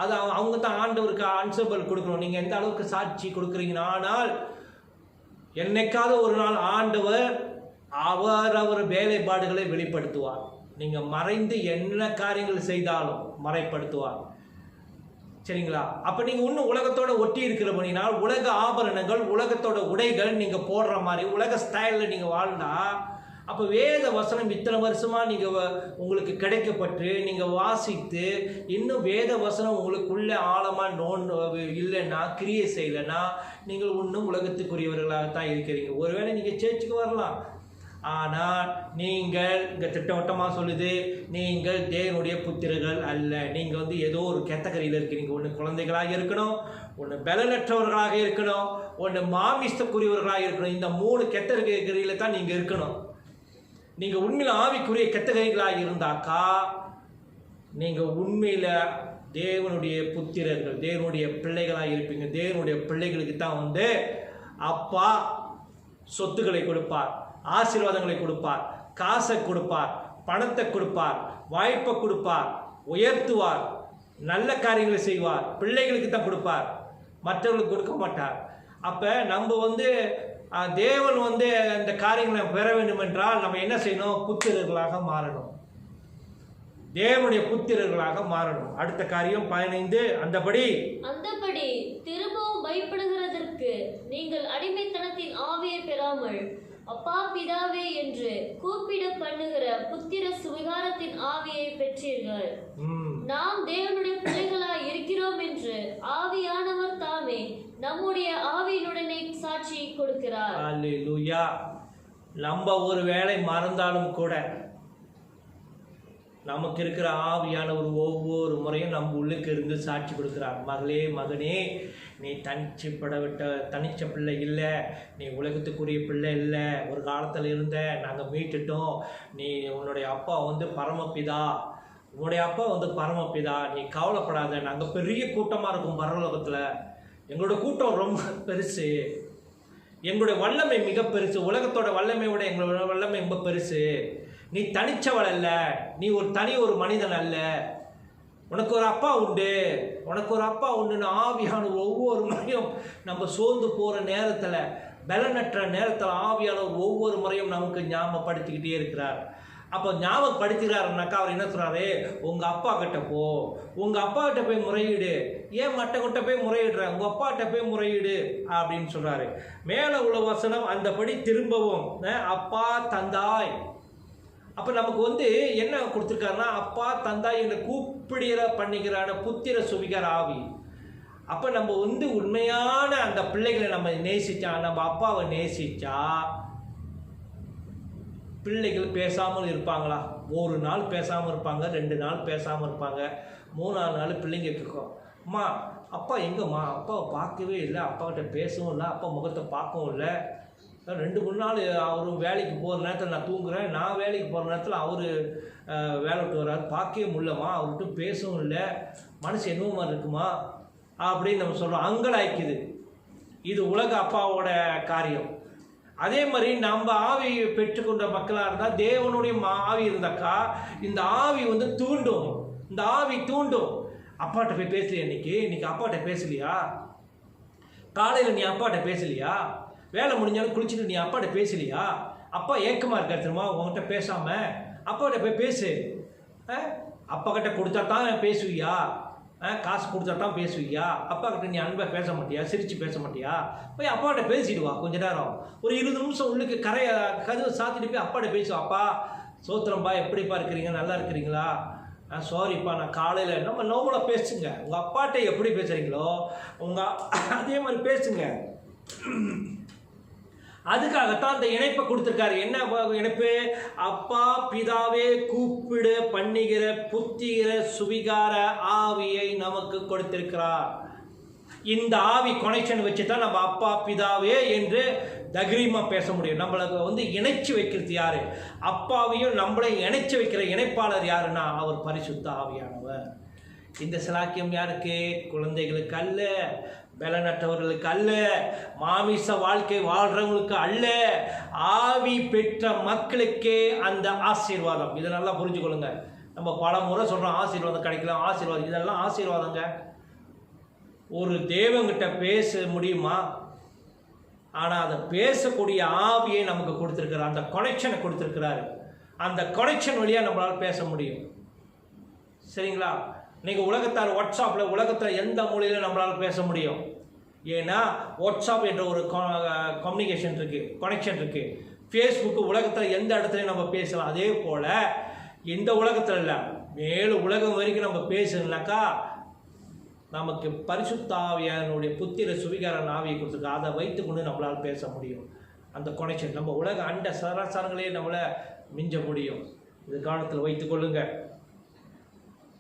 அது அவங்க தான் ஆண்டவருக்கு ஆன்சபிள் கொடுக்கணும். நீங்கள் எந்த அளவுக்கு சாட்சி கொடுக்குறீங்கன்னா, ஆனால் என்னைக்காவது ஒரு நாள் ஆண்டவர் அவர் வேலைப்பாடுகளை வெளிப்படுத்துவார். நீங்கள் மறைந்து என்ன காரியங்கள் செய்தாலும் மறைப்படுத்துவார். சரிங்களா? அப்போ நீங்கள் இன்னும் உலகத்தோட ஒட்டி இருக்கிறபடினால் உலக ஆபரணங்கள், உலகத்தோட உடைகள் நீங்கள் போடுற மாதிரி உலக ஸ்டைலில் நீங்கள் வாழ்ந்தா, அப்போ வேத வசனம் இத்தனை வருஷமாக நீங்கள் உங்களுக்கு கிடைக்கப்பட்டு நீங்கள் வாசித்து இன்னும் வேத வசனம் உங்களுக்குள்ளே ஆழமாக இல்லைன்னா, கிரியை செய்யலைன்னா, நீங்கள் இன்னும் உலகத்துக்குரியவர்களாகத்தான் இருக்கிறீங்க. ஒருவேளை நீங்கள் சேர்ச்சுக்கு வரலாம், ஆனால் நீங்கள் இங்கே திட்டவட்டமாக சொல்லுது, நீங்கள் தேவனுடைய புத்திரர்கள் அல்ல. நீங்கள் ஏதோ ஒரு கேட்டகரியில் இருக்கிறீங்க. ஒன்று குழந்தைகளாக இருக்கணும், ஒன்று பலனற்றவர்களாக இருக்கணும், ஒன்று மாமிசத்துக்குரியவர்களாக இருக்கணும். இந்த 3 கேட்டகரியில் தான் நீங்கள் இருக்கணும். நீங்கள் உண்மையில் ஆவிக்குரிய கேட்டகரிகளாக இருந்தாக்கா நீங்கள் உண்மையில் தேவனுடைய புத்திரர்கள், தேவனுடைய பிள்ளைகளாக இருப்பீங்க. தேவனுடைய பிள்ளைகளுக்கு தான் அப்பா சொத்துக்களை கொடுப்பார், ஆசீர்வாதங்களை கொடுப்பார், காசை கொடுப்பார், பணத்தை கொடுப்பார், வாய்ப்பை கொடுப்பார், உயர்த்துவார், நல்ல காரியங்களை செய்வார். பிள்ளைகளுக்கு தான் கொடுப்பார், மற்றவர்களுக்கு கொடுக்க மாட்டார். அப்போ நம்ம தேவன் அந்த காரியங்களை பெற வேண்டும் என்றால் நம்ம என்ன செய்யணும்? புத்திரர்களாக மாறணும், தேவனுடைய புத்திரர்களாக மாறணும். அடுத்த காரியம் 15, அந்தபடி திரும்பவும் பயப்படுகிறதற்கு நீங்கள் அடிமைத்தனத்தின் ஆவியை பெறாமல் அப்பா பிதாவே என்று கூப்பிட பண்ணுகிற புத்திர சுவிகாரத்தின் ஆவியை பெற்றீர்கள். நாம் தேவனுடைய பிள்ளைகளாய் இருக்கிறோம் என்று ஆவியானவர் தாமே நம்முடைய ஆவியினுடனே சாட்சி கொடுக்கிறார். அல்லேலூயா. நம்ம ஒரு வேளை மறந்தாலும் கூட நமக்கு இருக்கிற ஆவியானவர் ஒவ்வொரு முறையும் நம்ம உள்ளுக்கு இருந்து சாட்சி கொடுக்கிறார். மகளே, மகனே, நீ தனிச்ச பிள்ளை இல்லை, நீ உலகத்துக்குரிய பிள்ளை இல்லை, ஒரு காலத்தில் இருந்த நாங்கள் மீட்டுட்டோம். நீ உன்னுடைய அப்பா பரமபிதா, உன்னுடைய அப்பா பரமபிதா, நீ கவலைப்படாத. நாங்கள் பெரிய கூட்டமாக இருக்கும் பரலோகத்தில், எங்களோட கூட்டம் ரொம்ப பெருசு, எங்களுடைய வல்லமை மிக பெருசு, உலகத்தோட வல்லமை விட எங்களோட வல்லமை ரொம்ப பெருசு. நீ தனிச்சவள் அல்ல, நீ ஒரு மனிதன் அல்ல, உனக்கு ஒரு அப்பா உண்டு, உனக்கு ஒரு அப்பா உண்டுன்னு ஆவியான ஒவ்வொரு முறையும் நம்ம சோர்ந்து போகிற நேரத்தில், பலனற்ற நேரத்தில் ஆவியான ஒவ்வொரு முறையும் நமக்கு ஞாபகப்படுத்திக்கிட்டே இருக்கிறார். அப்போ ஞாபகப்படுத்துகிறாருனாக்கா அவர் என்ன சொல்கிறாரு, உங்கள் அப்பா கிட்ட போ, உங்கள் அப்பா கிட்ட போய் முறையீடு, ஏன் மற்றவங்கிட்ட போய் முறையிடுற, உங்கள் அப்பா கிட்ட போய் முறையீடு அப்படின்னு சொல்கிறாரு. மேலே உள்ள வசனம் அந்தபடி திரும்பவும் அப்பா தந்தாய். அப்போ நமக்கு என்ன கொடுத்துருக்காருன்னா, அப்பா தந்தாய் என்று கூப்பிடுகிற பண்ணிக்கிறான புத்திர சுவிகார ஆவி. அப்போ நம்ம உண்மையான அந்த பிள்ளைகளை நம்ம நேசித்தா, நம்ம அப்பாவை நேசித்தா, பிள்ளைகள் பேசாமல் இருப்பாங்களா? ஒரு நாள் பேசாமல் இருப்பாங்க, 2 நாள் பேசாமல் இருப்பாங்க, 3ஆவது நாள் பிள்ளைங்க கேட்கும், அம்மா அப்பா எங்கம்மா, அப்பாவை பார்க்கவே இல்லை, அப்பாக்கிட்ட பேசவும் இல்லை, அப்பா முகத்தை பார்க்கவும் இல்லை, 2-3 நாள் அவர் வேலைக்கு போகிற நேரத்தில் நான் தூங்குறேன், நான் வேலைக்கு போகிற நேரத்தில் அவர் வேலை விட்டு வர்றாரு, பார்க்கவே முடியலம்மா, அவர்கிட்ட பேசவும் இல்லை, மனசு என்னவோ மாதிரி இருக்குமா அப்படின்னு நம்ம சொல்கிறோம். அங்கலாய்க்குது. இது உலக அப்பாவோட காரியம். அதே மாதிரி நம்ம ஆவி பெற்றுக்கொண்ட மக்களாக இருந்தால், தேவனுடைய ஆவி இருந்தாக்கா, இந்த ஆவி தூண்டும். இந்த ஆவி தூண்டும். அப்பாட்ட போய் பேசலையா இன்னைக்கு அப்பாட்ட பேசலையா? காலையில் நீ அப்பாட்ட பேசலையா? வேலை முடிஞ்சாலும் குளிச்சுட்டு நீ அப்பாட்ட பேசலையா? அப்பா ஏக்கமாக இருக்கார் தெரியுமா உங்கள்கிட்ட பேசாமல்? அப்பாட்ட போய் பேசு. அப்பா கிட்ட கொடுத்தா தான் பேசுவியா? காசு கொடுத்தா தான் பேசுவியா? அப்பா கிட்ட நீ அன்பாக பேச மாட்டியா? சிரித்து பேச மாட்டியா? போய் அப்பாட்ட பேசிடுவா. கொஞ்ச நேரம், ஒரு 20 நிமிஷம் உள்ளுக்கு கதவை சாத்திட்டு போய் அப்பாட்ட பேசுவா. அப்பா சோத்திரம்பா, எப்படிப்பா இருக்கிறீங்க, நல்லா இருக்கிறீங்களா? சாரிப்பா, நான் காலையில் நம்ம நோமலாக பேசுங்க. உங்கள் அப்பாட்ட எப்படி பேசுகிறீங்களோ அதே மாதிரி பேசுங்க. அதுக்காகத்தான் அந்த இணைப்பை கொடுத்துருக்காரு. என்ன இணைப்பு? அப்பா பிதாவே கூப்பிடு பண்ணுகிற புத்திர சுவிகார ஆவியை நமக்கு கொடுத்திருக்கிறார். இந்த ஆவி கனெக்ஷன் வச்சு தான் நம்ம அப்பா பிதாவே என்று தைரியமாக பேச முடியும். நம்மளுக்கு இணைச்சி வைக்கிறது யாரு? அப்பாவையும் நம்மளையும் இணைச்சி வைக்கிற இணைப்பாளர் யாருன்னா அவர் பரிசுத்த ஆவியானவர். இந்த சிலாக்கியம் யாருக்கு? குழந்தைகளுக்கு அல்ல, பலனற்றவர்களுக்கு அல்ல, மாமிச வாழ்க்கை வாழ்றவங்களுக்கு அல்ல, ஆவி பெற்ற மக்களுக்கே அந்த ஆசீர்வாதம். இதை நல்லா புரிஞ்சுக்கொள்ளுங்க. நம்ம பல முறை சொல்கிறோம் ஆசீர்வாதம் கிடைக்கலாம், ஆசீர்வாதம். இதெல்லாம் ஆசீர்வாதங்க. ஒரு தேவங்கிட்ட பேச முடியுமா? ஆனால் அதை பேசக்கூடிய ஆவியை நமக்கு கொடுத்துருக்கிறார், அந்த கனெக்ஷனை கொடுத்துருக்கிறாரு. அந்த கனெக்ஷன் வழியாக நம்மளால் பேச முடியும். சரிங்களா? நீங்கள் உலகத்தார் வாட்ஸ்அப்பில் உலகத்தில் எந்த மொழியில் நம்மளால் பேச முடியும். ஏன்னா வாட்ஸ்அப் என்ற ஒரு கம்யூனிகேஷன் இருக்குது, கனெக்ஷன் இருக்குது. ஃபேஸ்புக்கு உலகத்தில் எந்த இடத்துலையும் நம்ம பேசலாம். அதே போல் இந்த உலகத்தில் இல்லை, மேலும் உலகம் வரைக்கும் நம்ம பேசணுன்னாக்கா நமக்கு பரிசுத்த ஆவியானுடைய புத்திர சுவிகாரன் ஆவியை கொடுத்துருக்கு. அதை வைத்துக்கொண்டு நம்மளால் பேச முடியும். அந்த கனெக்ஷன் நம்ம உலக அண்ட சராசரங்களே நம்மளை மிஞ்ச முடியும். இது காலத்தில் வைத்துக்கொள்ளுங்க.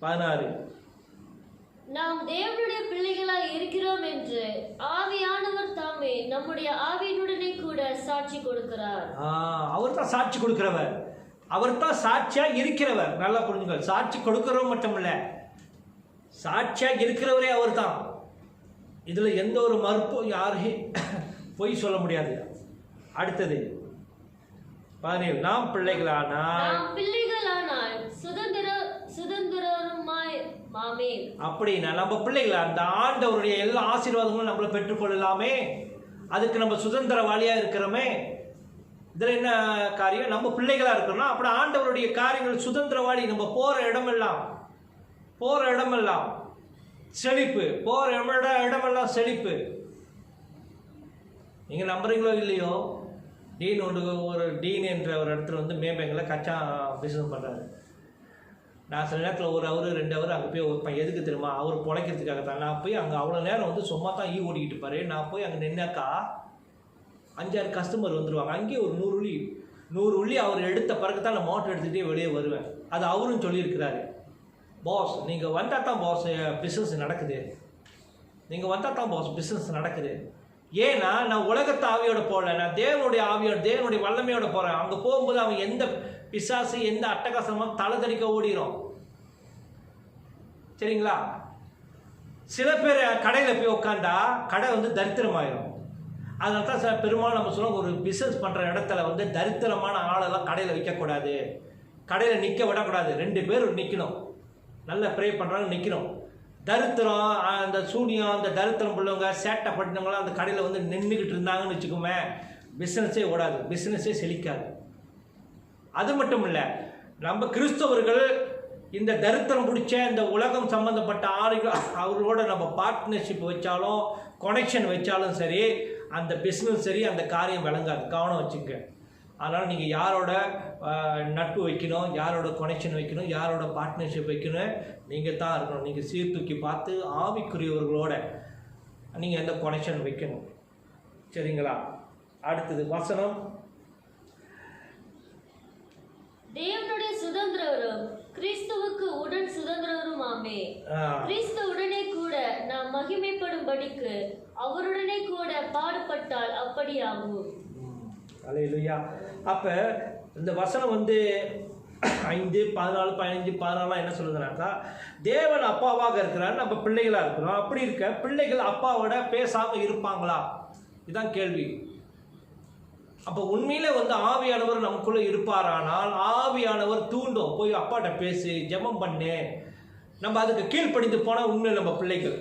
16 நாம் தேவனுடைய பிள்ளைகளாய் இருக்கிறோம் என்று ஆவியானவர் தாமே நம்முடைய ஆவியினுடனே கூட சாட்சி கொடுக்கிறார். அவர் தான் சாட்சி கொடுக்கிறவர், அவர் தான் சாட்சியா இருக்கிறவர். நல்லா புரிஞ்சுங்க. சாட்சி கொடுக்கிறவர் மட்டும் இல்ல, சாட்சியா இருக்கிறவரே அவர் தான். இதுல எந்த ஒரு மறுப்பும் யாரையும் பொய் சொல்ல முடியாது. அடுத்தது 17 நாம் பிள்ளைகளானால் சுதந்திரமாய் மாமே. அப்படின்னா நம்ம பிள்ளைகளா அந்த ஆண்டவருடைய எல்லா ஆசீர்வாதங்களும் நம்மளை பெற்றுக்கொள்ளலாமே. அதுக்கு நம்ம சுதந்திரவாளியா இருக்கிறோமே. இதுல என்ன காரியம்? நம்ம பிள்ளைகளா இருக்கிறோம்னா அப்படி ஆண்டவருடைய காரியங்கள் சுதந்திரவாளி. நம்ம போற இடமெல்லாம் செழிப்பு, போற இடமெல்லாம் செழிப்பு. நீங்க நம்புறீங்களோ இல்லையோ, ஒரு டீன் என்ற ஒரு இடத்துல மேம்பேங்கில் கச்சா பிஸ்னஸ் பண்ணுறாரு. நான் சில நேரத்தில் 1 hour 2 hour அங்கே போய் வைப்பேன். எதுக்கு தெரியுமா? அவர் பிழைக்கிறதுக்காக தான். நான் போய் அங்கே அவ்வளோ நேரம் சும்மா தான் ஓடிக்கிட்டு இருப்பாரு. நான் போய் அங்கே நின்னாக்கா 5-6 கஸ்டமர் வந்துடுவாங்க. அங்கேயே ஒரு 100 உள்ளி அவர் எடுத்த பிறகு தான் நான் மோட்டர் எடுத்துகிட்டே வெளியே வருவேன். அது அவரும் சொல்லியிருக்கிறாரு. பாஸ் நீங்கள் வந்தால் தான் பாஸ் பிஸ்னஸ் நடக்குது, நீங்கள் வந்தால் தான் பாஸ் பிஸ்னஸ் நடக்குது. ஏன்னா நான் உலகத்து ஆவியோட போகல, நான் தேவனுடைய ஆவியோட தேவனுடைய வல்லமையோட போகிறேன். அங்கே போகும்போது அவன் எந்த பிசாசு எந்த அட்டகாசமாக தலை தடிக்க ஓடிடும். சரிங்களா? சில பேர் கடையில் போய் உட்காந்தா கடை தரித்திரமாயிரும். அதனால தான் சார் பெரும்பாலும் நம்ம சொல்லுவோம், ஒரு பிஸ்னஸ் பண்ணுற இடத்துல தரித்திரமான ஆளெல்லாம் கடையில் வைக்கக்கூடாது, கடையில் நிற்க விடக்கூடாது. 2 பேர் நிற்கணும், நல்லா ப்ரே பண்ணுறாங்க, நிற்கணும். தரித்திரம், அந்த சூனியம், அந்த தரித்திரம் பிள்ளைவங்க சேட்டை பட்டினவங்களாம் அந்த கடையில் நின்றுக்கிட்டு இருந்தாங்கன்னு வச்சுக்கோமே, பிஸ்னஸே ஓடாது, பிஸ்னஸே செழிக்காது. அது மட்டும் இல்லை, நம்ம கிறிஸ்தவர்கள் இந்த தரித்திரம் பிடிச்ச இந்த உலகம் சம்பந்தப்பட்ட அவர்களோட நம்ம பார்ட்னர்ஷிப் வச்சாலும் கனெக்ஷன் வச்சாலும் சரி, அந்த பிஸ்னஸ் சரி, அந்த காரியம் விளங்காது. கவனம் வச்சுங்க. அதனால் நீங்கள் யாரோட நட்பு வைக்கணும், யாரோட கனெக்ஷன் வைக்கணும், யாரோட பார்ட்னர்ஷிப் வைக்கணும், நீங்கள் தான் இருக்கணும். நீங்கள் சீர்தூக்கி பார்த்து ஆவிக்குரியவர்களோட நீங்கள் எந்த கனெக்ஷன் வைக்கணும். சரிங்களா? அடுத்தது வசனம், தேவனுடைய சுதந்திரரும் கிறிஸ்துவுக்கு உடன் சுதந்திரருமாமே. கிறிஸ்துவுடனே கூட நாம் மகிமைப்படும்படிக்கு அவருடனே கூட பாடுபட்டால் அப்படியாகும். அல்லேலூயா. அப்போ இந்த வசனம் 5, 14, 15, 14 என்ன சொல்லுதுனாக்கா, தேவன் அப்பாவாக இருக்கிறார், நம்ம பிள்ளைகளாக இருக்கிறோம். அப்படி இருக்க பிள்ளைகள் அப்பாவோட பேசாமல் இருப்பாங்களா? இதுதான் கேள்வி. அப்போ உண்மையிலே ஆவியானவர் நமக்குள்ளே இருப்பாரானால், ஆவியானவர் தூண்டும், போய் அப்பாட்ட பேசு, ஜெபம் பண்ணு. நம்ம அதுக்கு கீழ்ப்படிந்து போனால் உண்மையில் நம்ம பிள்ளைகள்.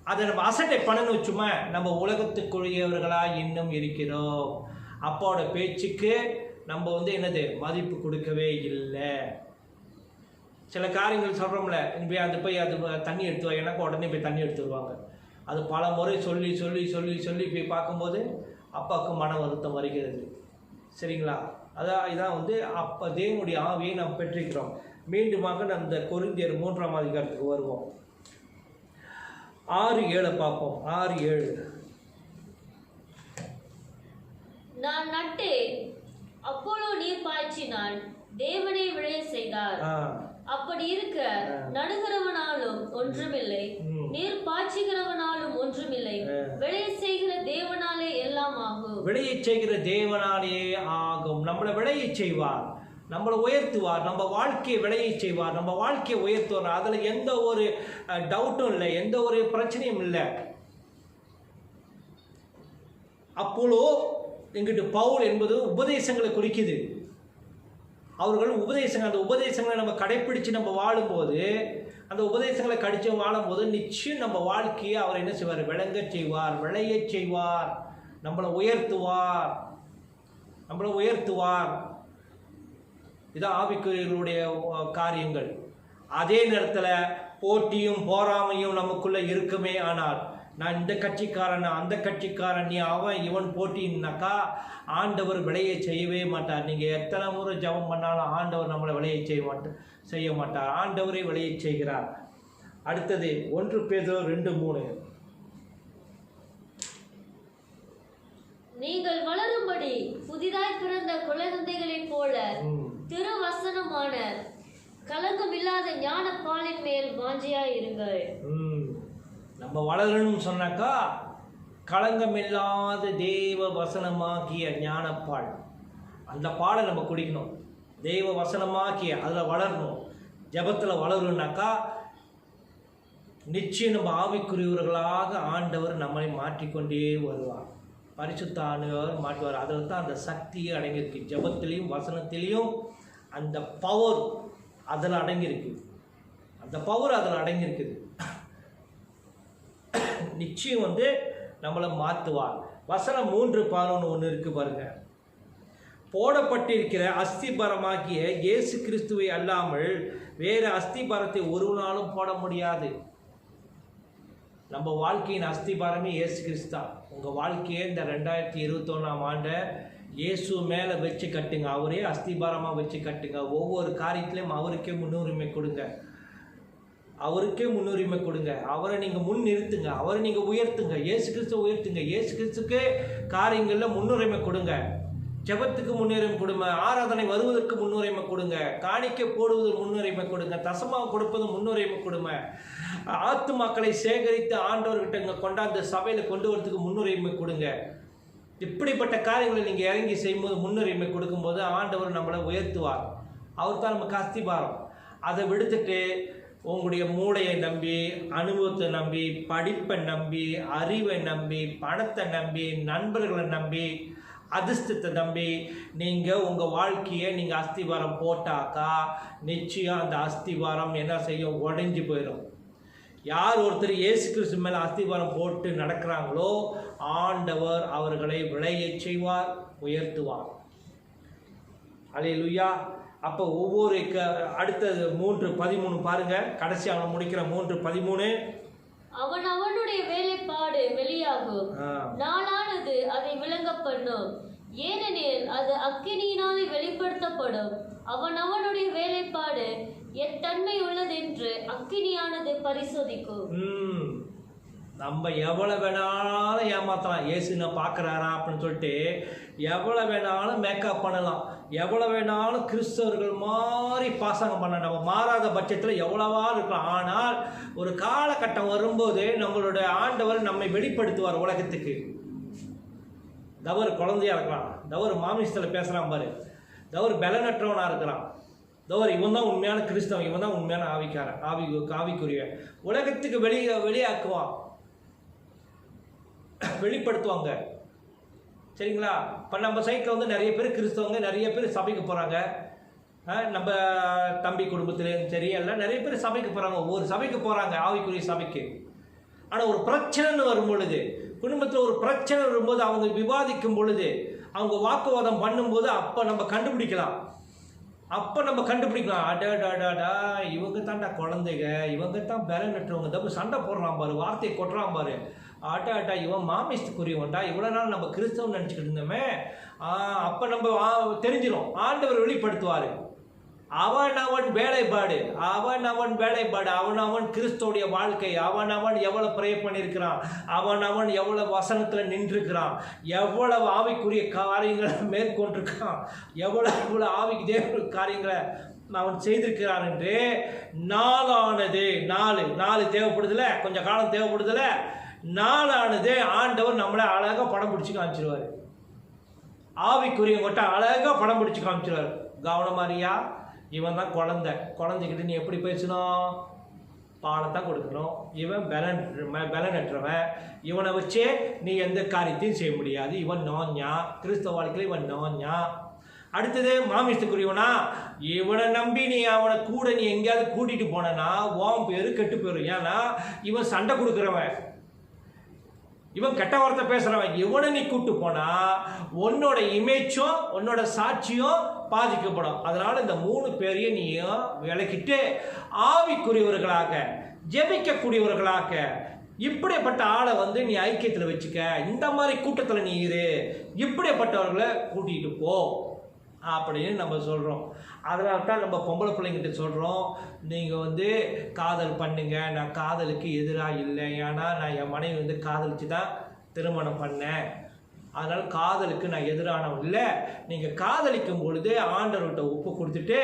அதை நம்ம அசட்டை பண்ணணும் வச்சுமா, நம்ம உலகத்துக்குரியவர்களாக இன்னும் இருக்கிறோம். அப்பாவோட பேச்சுக்கு நம்ம என்னது மதிப்பு கொடுக்கவே இல்லை. சில காரியங்கள் சொல்கிறோம்ல, போய் அது தண்ணி எடுத்து எனக்கு உடனே போய் தண்ணி எடுத்து வருவாங்க. அது பல முறை சொல்லி சொல்லி சொல்லி சொல்லி போய் பார்க்கும்போது அப்பாவுக்கு மன வருத்தம் வருகிறது. சரிங்களா? இதான் அப்போ தேவனுடைய ஆவியை நாம் பெற்றிருக்கிறோம். மீண்டுமாக நம்ம இந்த கொரிந்தியர் 3ஆம் அதிகாரத்துக்கு வருவோம். 6:7 பார்ப்போம். 6:7. நான் நட்டேன், அப்போலோ நீர் பாய்ச்சினான், தேவனை விளைய செய்தார். அப்படி இருக்க நடுகிறவனாலும் ஒன்றுமில்லை, நீர் பாய்ச்சுகிறவனாலும் ஒன்றுமில்லை, விளைய செய்கிற தேவனாலே எல்லாம் ஆகும். விளைய செய்கிற தேவனாலே ஆகும். நம்மளை விளைய செய்வார், நம்மளை உயர்த்துவார், நம்ம வாழ்க்கையை விளைய செய்வார், நம்ம வாழ்க்கையை உயர்த்துவார். அதில் எந்த ஒரு டவுட்டும் இல்லை, எந்த ஒரு பிரச்சனையும் இல்லை. அப்போலோ எங்கிட்ட பவுல் என்பது உபதேசங்களை குறிக்குது. அவர்கள் அந்த உபதேசங்களை நம்ம கடைப்பிடிச்சு நம்ம வாழும்போது, அந்த உபதேசங்களை கடிச்சு வாழும்போது நிச்சயம் நம்ம வாழ்க்கையை அவர் என்ன செய்வார்? விளங்க செய்வார், விளைய செய்வார், நம்மளை உயர்த்துவார். இதான் ஆவிக்குரியவர்களுடைய காரியங்கள். அதே நேரத்தில் போட்டியும் பொறாமையும் நமக்குள்ளே இருக்குமே. ஆனால் நான் இந்த கட்சிக்காரன், அந்த கட்சிக்காரன், நீ அவன் இவன் போட்டின்னாக்கா ஆண்டவர் விளையை செய்யவே மாட்டார். நீங்கள் எத்தனை முறை ஜெபம் பண்ணாலும் ஆண்டவர் நம்மளை விளையை செய்ய மாட்டார். ஆண்டவரை விளையை செய்கிறார். அடுத்தது 1 பேதுரு 2:3. நீங்கள் வளரும்படி புதிதாய் பிறந்த குழந்தைகளைப் போல திருவசனமான கலங்கமில்லாத ஞான பாலின் மேல் வாஞ்சியாய் இருங்கள். நம்ம வளரணும்னு சொன்னாக்கா களங்கமில்லாத தேவ வசனமாகிய ஞானப்பால், அந்த பாலை நம்ம குடிக்கணும். தெய்வ வசனமாக்கிய அதில் வளரணும். ஜெபத்தில் வளரணுன்னாக்கா நிச்சயம் நம்ம ஆவிக்குரியவர்களாக ஆண்டவர் நம்மளை மாற்றிக்கொண்டே வருவார். பரிசுத்த ஆண்டவர் மாற்றுவார். அதில் தான் அந்த சக்தியே அடங்கியிருக்கு. ஜெபத்திலையும் வசனத்திலையும் அந்த பவர் அதில் அடங்கியிருக்கு. அந்த பவர் அதில் அடங்கியிருக்குது. நிச்சயம் நம்மளை மாற்றுவார். வசனம் 3:11 ஒன்று இருக்கு பாருங்க. போடப்பட்டிருக்கிற அஸ்திபாரமாகிய இயேசு கிறிஸ்துவை அல்லாமல் வேறு அஸ்திபாரத்தை ஒரு நாளும் போட முடியாது. நம்ம வாழ்க்கையின் அஸ்திபாரமே இயேசு கிறிஸ்து தான். உங்கள் வாழ்க்கையை இந்த 2021ஆம் ஆண்டை இயேசு மேலே வச்சு கட்டுங்க. அவரே அஸ்திபாரமாக வச்சு கட்டுங்க. ஒவ்வொரு காரியத்திலையும் அவருக்கே முன்னுரிமை கொடுங்க. அவரை நீங்கள் முன் நிறுத்துங்க. அவரை நீங்கள் உயர்த்துங்க. இயேசு கிறிஸ்துவை உயர்த்துங்க. இயேசு கிறிஸ்துக்கு காரியங்களில் முன்னுரிமை கொடுங்க. ஜெபத்துக்கு முன்னுரிமை கொடுங்க. ஆராதனை வருவதற்கு முன்னுரிமை கொடுங்க. காணிக்கை போடுவதற்கு முன்னுரிமை கொடுங்க. தசமாக கொடுப்பது முன்னுரிமை கொடுங்க. ஆத்துமாக்களை சேகரித்து ஆண்டவர்கிட்ட கொண்டாந்து சபையில் கொண்டு வரதுக்கு முன்னுரிமை கொடுங்க. இப்படிப்பட்ட காரியங்களை நீங்கள் இறங்கி செய்யும்போது முன்னுரிமை கொடுக்கும்போது ஆண்டவர் நம்மளை உயர்த்துவார். அவர் தான் நமக்கு அஸ்திபாரம். அதை விடுத்துட்டு உங்களுடைய மூளையை நம்பி, அனுபவத்தை நம்பி, படிப்பை நம்பி, அறிவை நம்பி, பணத்தை நம்பி, நண்பர்களை நம்பி, அதிர்ஷ்டத்தை நம்பி நீங்கள் உங்கள் வாழ்க்கையை நீங்கள் அஸ்திபாரம் போட்டாக்கா நிச்சயம் அந்த அஸ்திபாரம் என்ன செய்யும்? உடைஞ்சு போயிடும். யார் ஒருத்தர் இயேசு கிறிஸ்து மேலே அஸ்திபாரம் போட்டு நடக்கிறாங்களோ ஆண்டவர் அவர்களை விளைய செய்வார், உயர்த்துவார். அல்லேலூயா. அப்போ ஒவ்வொரு அடுத்தது 3:13 பாருங்க, கடைசி அவன் முடிக்கிற 3:13. அவன் அவனுடைய வேலைப்பாடு வெளியாகும், நாளானது அதை விளங்க பண்ணும், ஏனெனில் அது அக்கினியினாலே வெளிப்படுத்தப்படும். அவன் அவனுடைய வேலைப்பாடு எத்தன்மை உள்ளதென்று அக்கினியானது பரிசோதிக்கும். நம்ம எவ்வளோ வேணாலும் ஏமாற்றலாம், இயேசுனை பார்க்குறாரா அப்படின்னு சொல்லிட்டு எவ்வளோ வேணாலும் மேக்கப் பண்ணலாம், எவ்வளோ வேணாலும் கிறிஸ்தவர்கள் மாதிரி பாசங்கம் பண்ண நம்ம மாறாத பட்சத்தில் எவ்வளவா இருக்கலாம். ஆனால் ஒரு காலகட்டம் வரும்போது நம்மளுடைய ஆண்டவர் நம்மை வெளிப்படுத்துவார் உலகத்துக்கு. தவறு குழந்தையாக இருக்கலாம், தவறு மாமிசத்தில் பேசுகிறான் பாரு, தவறு பலனற்றவனாக இருக்கிறான், தவறு இவன் தான் உண்மையான கிறிஸ்தவன், இவன் தான் உண்மையான ஆவிக்காரன், ஆவிக்குரிய உலகத்துக்கு வெளியாக்குவான், வெளிப்படுத்துவாங்க. சரிங்களா? இப்போ நம்ம சைட்டில் வந்து நிறைய பேர் கிறிஸ்தவங்க, நிறைய பேர் சபைக்கு போகிறாங்க. நம்ம தம்பி குடும்பத்துலேயும் சரி எல்லாம் நிறைய பேர் சபைக்கு போகிறாங்க, ஒவ்வொரு சபைக்கு போகிறாங்க, ஆவிக்குரிய சபைக்கு. ஆனால் ஒரு பிரச்சனைன்னு வரும் பொழுது, குடும்பத்தில் ஒரு பிரச்சனை வரும்போது, அவங்க விவாதிக்கும் பொழுது, அவங்க வாக்குவாதம் பண்ணும்போது, அப்போ நம்ம கண்டுபிடிக்கலாம். அடாடாடாடா இவங்க தான்டா குழந்தைங்க, இவங்க தான் பலனற்றவங்க, தப்பு சண்டை போடுறான் பாரு, வார்த்தையை கொட்டுறான் பாரு, ஆட்டா இவன் மாமிசத்துக்குரியவன்டா, இவ்வளோ நாள் நம்ம கிறிஸ்தவன் நினச்சிக்கிட்டு இருந்தோமே. அப்போ நம்ம தெரிஞ்சிடும், ஆண்டவர் வெளிப்படுத்துவார். அவன் வேலைப்பாடு, அவன் கிறிஸ்தோடைய வாழ்க்கை, அவன் எவ்வளோ ப்ரே பண்ணியிருக்கிறான், அவன் எவ்வளோ வசனத்தில் நின்றுருக்கிறான், எவ்வளவு ஆவிக்குரிய காரியங்களை மேற்கொண்டிருக்கான், எவ்வளோ ஆவிக்கு தேவ காரியங்களை அவன் செய்திருக்கிறான் என்று நாளானது, நாலு தேவைப்படுதில்ல, கொஞ்சம் காலம் தேவைப்படுதில்ல, நாளானது ஆண்டவர் நம்மளை அழகாக படம் பிடிச்சி காமிச்சிருவார். ஆவிக்குரியவங்கிட்ட அழகாக படம் பிடிச்சி காமிச்சிருவார். கவனமாரியா, இவன் தான் குழந்தைகிட்ட நீ எப்படி பேசணும், பாடத்தான் கொடுக்கணும். இவன் பலனற்றவன், இவனை வச்சே நீ எந்த காரியத்தையும் செய்ய முடியாது, இவன் நோஞ்சா, கிறிஸ்தவ வாழ்க்கையில் இவன் நோஞ்சா. அடுத்தது மாமிசத்துக்குரியவனா, இவனை நம்பி நீ அவனை கூட நீ எங்கேயாவது கூட்டிகிட்டு போனனா உன் பேர் கெட்டு போயிடும். ஏன்னா இவன் சண்டை கொடுக்குறவன், இவன் கெட்ட வார்த்தை பேசுகிறவன், இவனை நீ கூப்பிட்டு போனால் உன்னோட இமேஜும் உன்னோட சாட்சியும் பாதிக்கப்படும். அதனால் இந்த 3 பேரையும் நீயும் விலக்கிட்டு ஆவிக்குரியவர்களாக, ஜெபிக்கக்கூடியவர்களாக, இப்படிப்பட்ட ஆளை வந்து நீ ஐக்கியத்தில் வச்சுக்க, இந்த மாதிரி கூட்டத்தில் நீ இரு, இப்படிப்பட்டவர்களை கூட்டிகிட்டு போ அப்படின்னு நம்ம சொல்கிறோம். அதனால தான் நம்ம பொம்பளை பிள்ளைங்கிட்ட சொல்கிறோம், நீங்கள் வந்து காதல் பண்ணுங்க, நான் காதலுக்கு எதிராக இல்லை, ஏன்னா நான் என் மனைவி வந்து காதலிச்சு தான் திருமணம் பண்ணேன், அதனால் காதலுக்கு நான் எதிரானவன் இல்லை. நீங்கள் காதலிக்கும் பொழுது ஆண்டவர்கிட்ட ஒப்பு கொடுத்துட்டு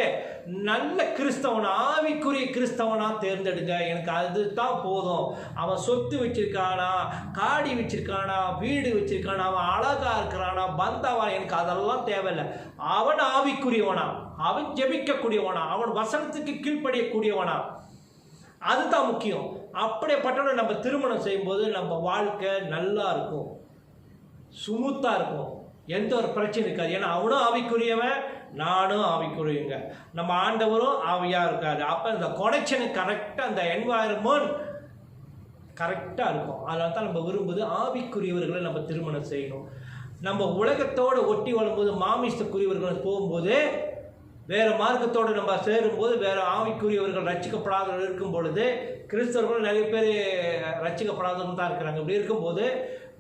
நல்ல கிறிஸ்தவனா, ஆவிக்குரிய கிறிஸ்தவனா தேர்ந்தெடுங்க, எனக்கு அது தான் போதும். அவன் சொத்து வச்சிருக்கானா, காடி வச்சிருக்கானா, வீடு வச்சிருக்கானா, அவன் அழகா இருக்கிறானா, பந்தாவா, எனக்கு அதெல்லாம் தேவையில்லை. அவன் ஆவிக்குரியவனா, அவன் ஜெபிக்கக்கூடியவனா, அவன் வசனத்துக்கு கீழ்ப்படியக்கூடியவனா, அதுதான் முக்கியம். அப்படிப்பட்டவனை நம்ம திருமணம் செய்யும்போது நம்ம வாழ்க்கை நல்லா இருக்கும், சுமூத்தாக இருக்கும், எந்த ஒரு பிரச்சனை இருக்காது. ஏன்னா அவனும் ஆவிக்குரியவன், நானும் ஆவிக்குரியவங்க, நம்ம ஆண்டவரும் ஆவியாக இருக்காது. அப்போ இந்த கொனெக்ஷனு கரெக்டாக, அந்த என்வாயர்மெண்ட் கரெக்டாக இருக்கும். அதனால தான் நம்ம விரும்புவது ஆவிக்குரியவர்களை நம்ம திருமணம் செய்யணும். நம்ம உலகத்தோடு ஒட்டி வரும்போது, மாமிசத்துக்குரியவர்கள் போகும்போது, வேறு மார்க்கத்தோடு நம்ம சேரும்போது, வேறு ஆவிக்குரியவர்கள் ரட்சிக்கப்படாதவர்கள் இருக்கும் பொழுது, கிறிஸ்தவர்கள் நிறைய பேர் ரட்சிக்கப்படாதவர்கள் தான் இருக்கிறாங்க. இப்படி இருக்கும்போது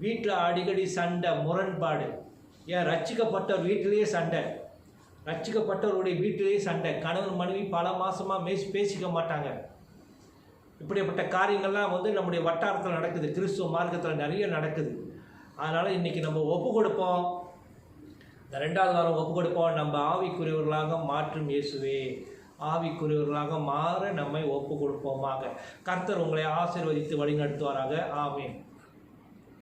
வீட்டில் அடிக்கடி சண்டை, முரண்பாடு. ஏன் ரட்சிக்கப்பட்டவர் வீட்டிலேயே சண்டை, ரட்சிக்கப்பட்டவருடைய வீட்டிலேயே சண்டை, கணவன் மனைவி பல மாதமாக பேசிக்க மாட்டாங்க. இப்படிப்பட்ட காரியங்கள்லாம் வந்து நம்முடைய வட்டாரத்தில் நடக்குது, கிறிஸ்துவ மார்க்கத்தில் நிறைய நடக்குது. அதனால் இன்றைக்கி நம்ம ஒப்பு கொடுப்போம், இந்த 2வது வாரம் ஒப்பு கொடுப்போம். நம்ம ஆவிக்குரியவர்களாக மாற்றும் இயேசுவே, ஆவிக்குரியவர்களாக மாற நம்மை ஒப்பு கொடுப்போமாக. கர்த்தர் உங்களை ஆசீர்வதித்து வழி நடத்துவாராக. ஆமென்.